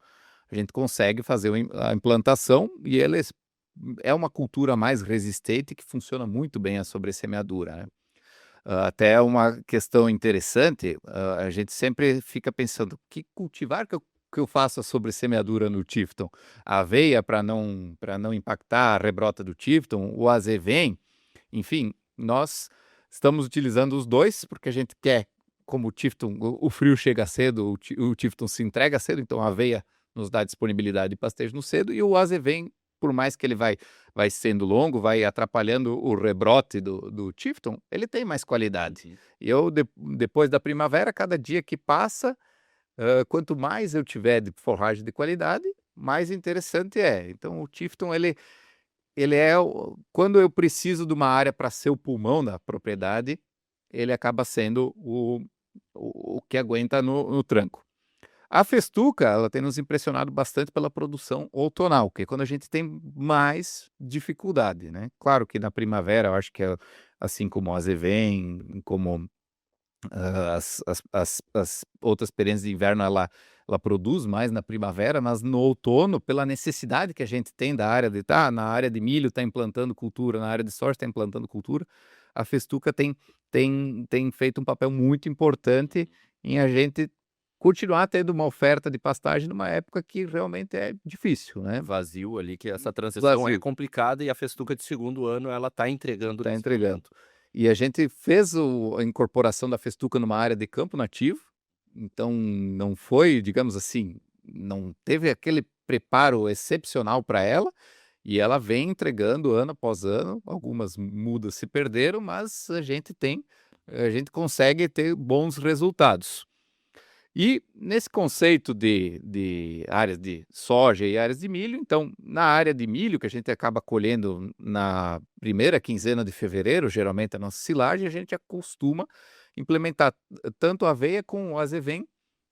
a gente consegue fazer a implantação e ele é uma cultura mais resistente que funciona muito bem a sobressemeadura, né? Até uma questão interessante, a gente sempre fica pensando, que cultivar que eu faça sobre semeadura no Tifton? A aveia para não impactar a rebrota do Tifton, o azevém, enfim, nós estamos utilizando os dois, porque a gente quer, como o Tifton, o frio chega cedo, o Tifton se entrega cedo, então a aveia nos dá disponibilidade de pastejo no cedo, e o azevém, por mais que ele vai sendo longo, vai atrapalhando o rebrote do Tifton, ele tem mais qualidade. Uhum. E eu, depois da primavera, cada dia que passa, quanto mais eu tiver de forragem de qualidade, mais interessante é. Então, o Tifton, quando eu preciso de uma área para ser o pulmão da propriedade, ele acaba sendo o que aguenta no tranco. A festuca, ela tem nos impressionado bastante pela produção outonal, que é quando a gente tem mais dificuldade, né? Claro que na primavera, eu acho que assim como o azevém, como as outras perenes de inverno, ela produz mais na primavera, mas no outono, pela necessidade que a gente tem da área na área de milho está implantando cultura, na área de soja está implantando cultura, a festuca tem feito um papel muito importante em a gente continuar tendo uma oferta de pastagem numa época que realmente é difícil, né? Vazio ali, que essa transição é Vazio. complicada e a festuca de segundo ano, ela tá entregando Tá nesse entregando. momento. E a gente fez a incorporação da festuca numa área de campo nativo, então não foi, digamos assim, não teve aquele preparo excepcional para ela, e ela vem entregando ano após ano. Algumas mudas se perderam, mas a gente consegue ter bons resultados. E nesse conceito de áreas de soja e áreas de milho, então, na área de milho, que a gente acaba colhendo na primeira quinzena de fevereiro, geralmente a nossa silagem, a gente acostuma implementar tanto a aveia como o azevém,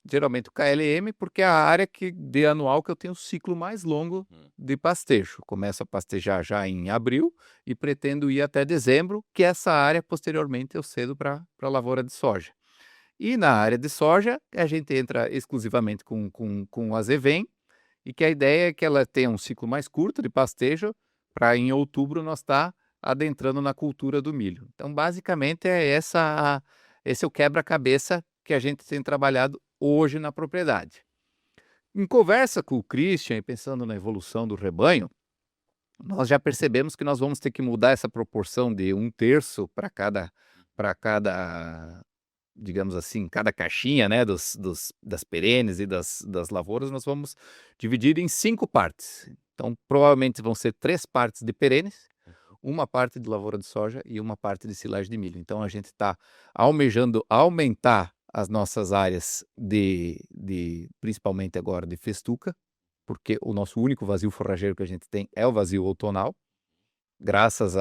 geralmente o KLM, porque é a área de anual que eu tenho o ciclo mais longo de pastejo. Começo a pastejar já em abril e pretendo ir até dezembro, que essa área, posteriormente, eu cedo para a lavoura de soja. E na área de soja, a gente entra exclusivamente com o azevém, e que a ideia é que ela tenha um ciclo mais curto de pastejo, para em outubro nós estar adentrando na cultura do milho. Então, basicamente, esse é o quebra-cabeça que a gente tem trabalhado hoje na propriedade. Em conversa com o Christian e pensando na evolução do rebanho, nós já percebemos que nós vamos ter que mudar essa proporção de um terço para cada digamos assim, cada caixinha, né, das perenes e das lavouras, nós vamos dividir em 5 partes. Então, provavelmente vão ser 3 partes de perenes, uma parte de lavoura de soja e uma parte de silagem de milho. Então, a gente está almejando aumentar as nossas áreas principalmente agora de festuca, porque o nosso único vazio forrageiro que a gente tem é o vazio outonal. Graças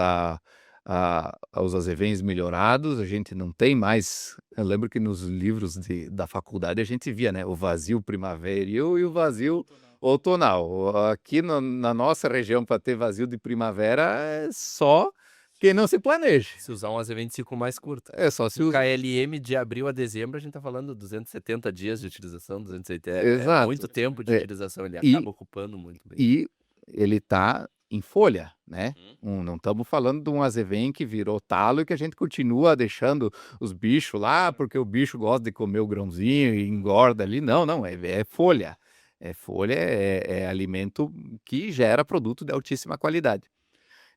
aos azevens melhorados, a gente não tem mais. Eu lembro que nos livros da faculdade a gente via, né, o vazio primaveril e o vazio outonal. Aqui na nossa região, para ter vazio de primavera, é só quem não se planeja. Se usar um azevém de ciclo mais curto. É só se O usa. KLM de abril a dezembro, a gente tá falando 270 dias de utilização, 280, Exato. muito tempo de É, utilização, ele e- acaba ocupando muito bem. E ele está em folha, né? Não estamos falando de um azevém que virou talo e que a gente continua deixando os bichos lá porque o bicho gosta de comer o grãozinho e engorda ali. Não, não, é folha. É folha, é alimento que gera produto de altíssima qualidade.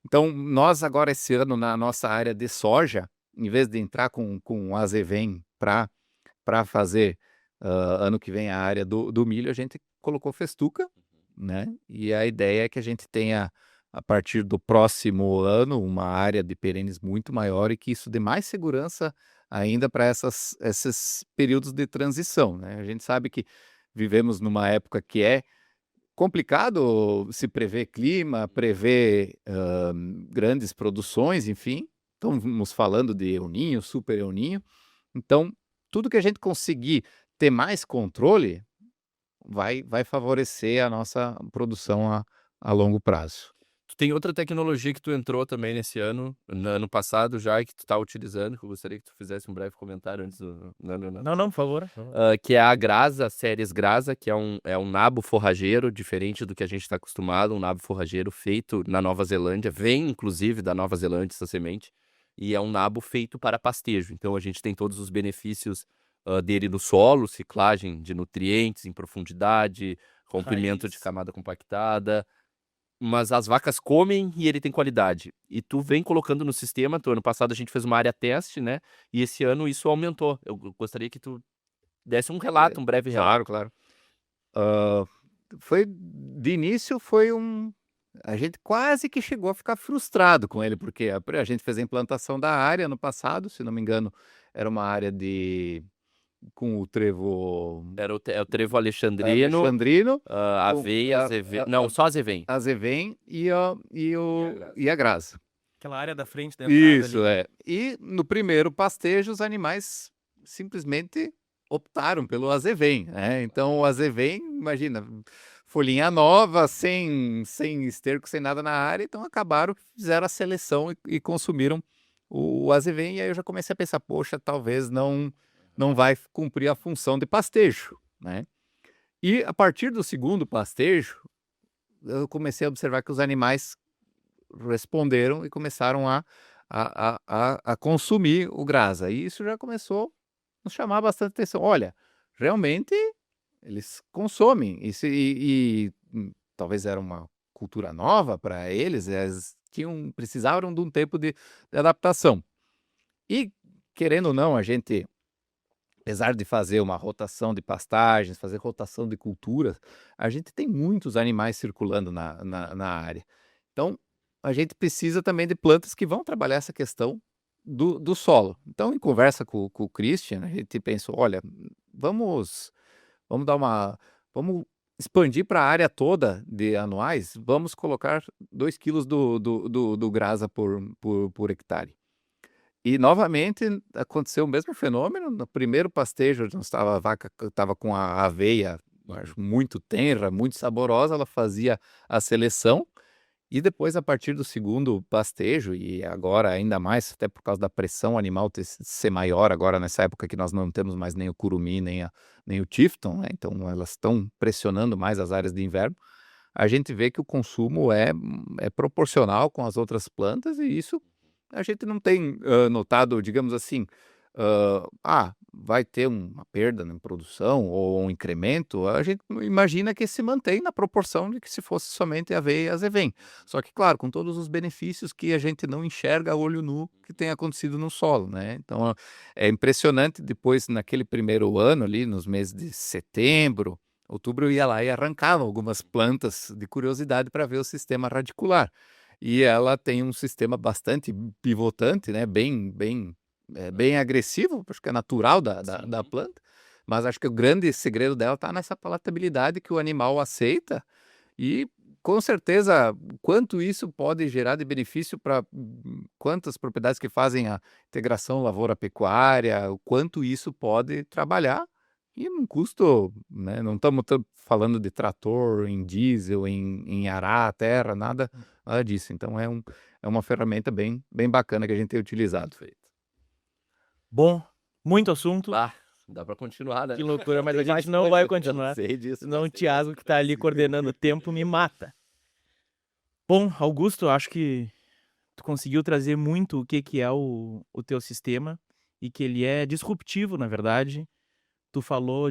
Então, nós agora esse ano, na nossa área de soja, em vez de entrar com um azevém para fazer ano que vem a área do milho, a gente colocou festuca, né? E a ideia é que a gente tenha, a partir do próximo ano, uma área de perenes muito maior e que isso dê mais segurança ainda para esses períodos de transição, né? A gente sabe que vivemos numa época que é complicado se prever clima, prever grandes produções, enfim. Estamos falando de El Niño, Super El Niño. Então, tudo que a gente conseguir ter mais controle vai favorecer a nossa produção a longo prazo. Tu tem outra tecnologia que tu entrou também nesse ano, no ano passado já, e que tu tá utilizando, que eu gostaria que tu fizesse um breve comentário antes do... Não, por favor. que é a Grasa, a Séries Grasa, que é um nabo forrageiro, diferente do que a gente está acostumado, um nabo forrageiro feito na Nova Zelândia, vem inclusive da Nova Zelândia essa semente, e é um nabo feito para pastejo, então a gente tem todos os benefícios dele no solo, ciclagem de nutrientes em profundidade, rompimento de Raiz. camada compactada, mas as vacas comem e ele tem qualidade. E tu vem colocando no sistema, ano passado a gente fez uma área teste, né? E esse ano isso aumentou. Eu gostaria que tu desse um relato, um breve relato. Claro. De início a gente quase que chegou a ficar frustrado com ele, porque a gente fez a implantação da área no passado, se não me engano, era uma área com o trevo É o trevo alexandrino, alexandrino, aveia, não, só azevém. azevém e a grasa. Aquela área da frente da entrada Isso, ali. E no primeiro pastejo, os animais simplesmente optaram pelo azevém, né? Então, o azevém, imagina, folhinha nova, sem esterco, sem nada na área, então acabaram, fizeram a seleção e consumiram o azevém, e aí eu já comecei a pensar, poxa, talvez não vai cumprir a função de pastejo, né? E a partir do segundo pastejo, eu comecei a observar que os animais responderam e começaram a consumir o grasa. E isso já começou a nos chamar bastante atenção. Olha, realmente eles consomem. Talvez era uma cultura nova para eles, eles precisavam de um tempo de adaptação. E, querendo ou não, a gente, apesar de fazer uma rotação de pastagens, fazer rotação de culturas, a gente tem muitos animais circulando na área. Então, a gente precisa também de plantas que vão trabalhar essa questão do solo. Então, em conversa com o Christian, a gente pensou, olha, vamos expandir para a área toda de anuais, vamos colocar 2 quilos do grasa por hectare. E, novamente, aconteceu o mesmo fenômeno. No primeiro pastejo, a vaca estava com a aveia muito tenra, muito saborosa, ela fazia a seleção. E depois, a partir do segundo pastejo, e agora ainda mais, até por causa da pressão animal ser maior, agora nessa época que nós não temos mais nem o curumim, nem o tifton, né? Então elas estão pressionando mais as áreas de inverno, a gente vê que o consumo é proporcional com as outras plantas, e isso a gente não tem notado, digamos assim, vai ter uma perda na produção ou um incremento, a gente imagina que se mantém na proporção de que se fosse somente aveia e azevém. Só que, claro, com todos os benefícios que a gente não enxerga a olho nu que tem acontecido no solo, né? Então, é impressionante depois, naquele primeiro ano ali, nos meses de setembro, outubro, eu ia lá e arrancava algumas plantas de curiosidade para ver o sistema radicular. E ela tem um sistema bastante pivotante, né? Bem agressivo, acho que é natural da Sim. planta, mas acho que o grande segredo dela está nessa palatabilidade que o animal aceita e, com certeza, quanto isso pode gerar de benefício para quantas propriedades que fazem a integração lavoura-pecuária, o quanto isso pode trabalhar e num custo, né, não estamos falando de trator, em diesel, em arar a terra, nada disso. Então é uma ferramenta bem bacana que a gente tem utilizado. Perfeito. Bom, muito assunto. Bah, dá pra continuar, né? Que loucura, mas Tem a mais gente não coisa, vai eu continuar, sei disso, senão o sei Thiago disso. que tá ali coordenando o tempo me mata. Bom, Augusto, acho que tu conseguiu trazer muito o que é o teu sistema e que ele é disruptivo, na verdade. Tu falou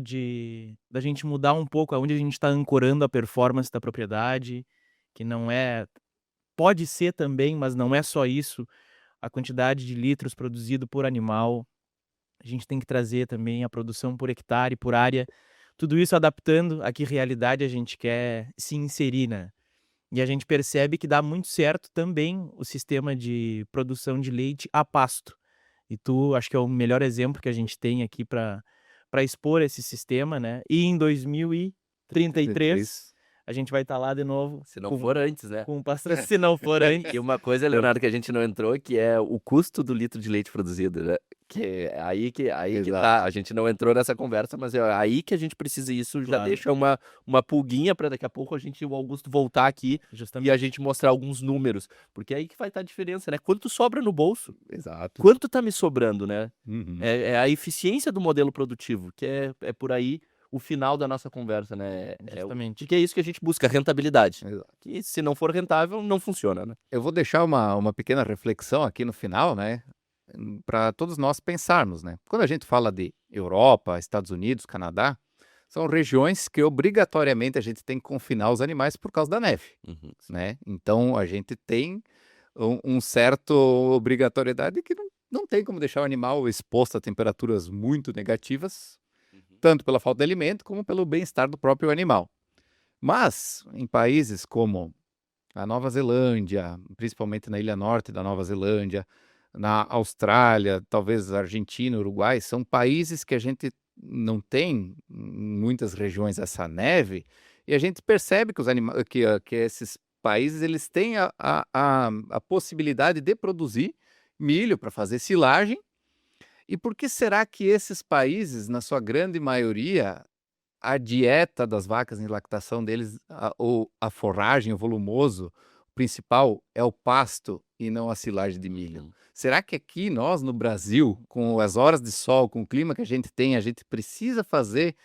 da gente mudar um pouco aonde a gente está ancorando a performance da propriedade, que não é, pode ser também, mas não é só isso, a quantidade de litros produzido por animal. A gente tem que trazer também a produção por hectare, por área, tudo isso adaptando a que realidade a gente quer se inserir, né? E a gente percebe que dá muito certo também o sistema de produção de leite a pasto. E tu, acho que é o melhor exemplo que a gente tem aqui para expor esse sistema, né? E em 2033 a gente vai estar lá de novo Se não for antes, né? com pastor, se não for antes. E uma coisa, Leonardo, que a gente não entrou, que é o custo do litro de leite produzido, né? Que é aí que Exato. tá. A gente não entrou nessa conversa, mas é aí que a gente precisa. Isso já Claro. deixa uma pulguinha para daqui a pouco o Augusto voltar aqui e Justamente. a gente mostrar alguns números. Porque é aí que vai estar a diferença, né? Quanto sobra no bolso? Exato. Quanto tá me sobrando, né? Uhum. É a eficiência do modelo produtivo, que é por aí o final da nossa conversa, né? Justamente. Que é isso que a gente busca, rentabilidade. Exato. Que se não for rentável, não funciona, né? Eu vou deixar uma pequena reflexão aqui no final, né? Para todos nós pensarmos, né? Quando a gente fala de Europa, Estados Unidos, Canadá, são regiões que obrigatoriamente a gente tem que confinar os animais por causa da neve, Uhum. né? Então a gente tem um certo obrigatoriedade que não tem como deixar o animal exposto a temperaturas muito negativas, tanto pela falta de alimento como pelo bem-estar do próprio animal. Mas em países como a Nova Zelândia, principalmente na Ilha Norte da Nova Zelândia, na Austrália, talvez Argentina, Uruguai, são países que a gente não tem em muitas regiões essa neve, e a gente percebe que que esses países eles têm a possibilidade de produzir milho para fazer silagem. E por que será que esses países, na sua grande maioria, a dieta das vacas em lactação deles, ou a forragem, o volumoso, o principal é o pasto e não a silagem de milho? Uhum. Será que aqui nós, no Brasil, com as horas de sol, com o clima que a gente tem, a gente precisa fazer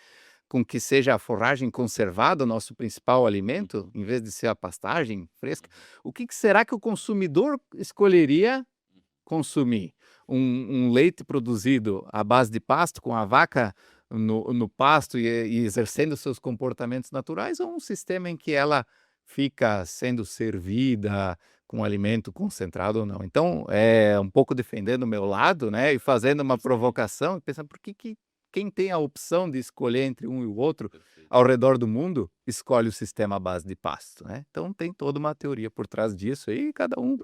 com que seja a forragem conservada o nosso principal alimento, em vez de ser a pastagem fresca? O que será que o consumidor escolheria consumir? Um leite produzido à base de pasto, com a vaca no pasto e exercendo seus comportamentos naturais, ou um sistema em que ela fica sendo servida com alimento concentrado ou não? Então, é um pouco defendendo o meu lado, né, e fazendo uma provocação, e pensando por que quem tem a opção de escolher entre um e o outro ao redor do mundo, escolhe o sistema à base de pasto, né? Então tem toda uma teoria por trás disso e cada um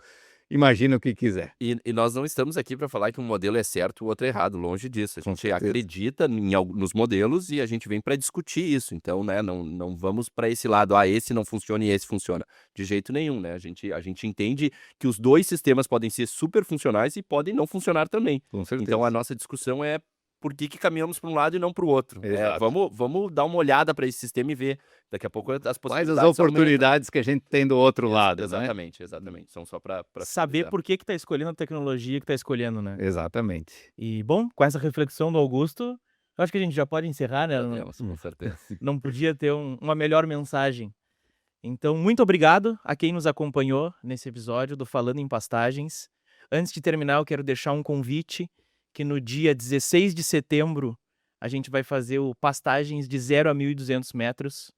imagina o que quiser. E nós não estamos aqui para falar que um modelo é certo e o outro é errado, longe disso. A Com gente certeza. acredita nos modelos e a gente vem para discutir isso. Então, né, não vamos para esse lado, esse não funciona e esse funciona. De jeito nenhum, né? A gente entende que os dois sistemas podem ser super funcionais e podem não funcionar também. Com certeza. Então, a nossa discussão é por que caminhamos para um lado e não para o outro. Exato. Vamos dar uma olhada para esse sistema e ver. Daqui a pouco as Quais possibilidades as oportunidades que a gente tem do outro lado, né? Exatamente. São só para Saber por que tá escolhendo a tecnologia que tá escolhendo, né? Exatamente. E, bom, com essa reflexão do Augusto, eu acho que a gente já pode encerrar, né? com certeza. Não podia ter uma melhor mensagem. Então, muito obrigado a quem nos acompanhou nesse episódio do Falando em Pastagens. Antes de terminar, eu quero deixar um convite. que no dia 16 de setembro a gente vai fazer o Pastagens de 0 a 1.200 metros.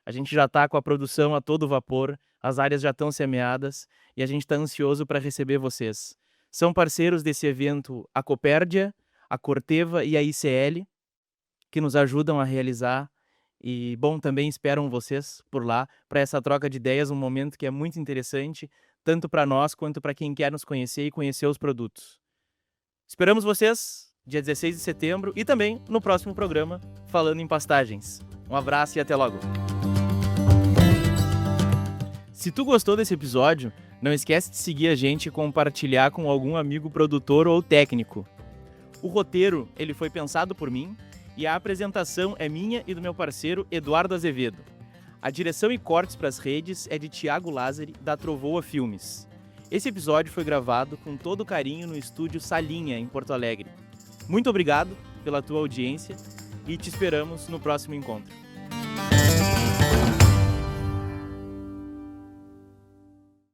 A gente já está com a produção a todo vapor, as áreas já estão semeadas e a gente está ansioso para receber vocês. São parceiros desse evento a Copérdia, a Corteva e a ICL, que nos ajudam a realizar. E, bom, também esperam vocês por lá para essa troca de ideias, um momento que é muito interessante, tanto para nós quanto para quem quer nos conhecer e conhecer os produtos. Esperamos vocês dia 16 de setembro e também no próximo programa Falando em Pastagens. Um abraço e até logo! Se tu gostou desse episódio, não esquece de seguir a gente e compartilhar com algum amigo produtor ou técnico. O roteiro ele foi pensado por mim e a apresentação é minha e do meu parceiro Eduardo Azevedo. A direção e cortes para as redes é de Thiago Lázari, da Trovoa Filmes. Esse episódio foi gravado com todo carinho no estúdio Salinha, em Porto Alegre. Muito obrigado pela tua audiência e te esperamos no próximo encontro.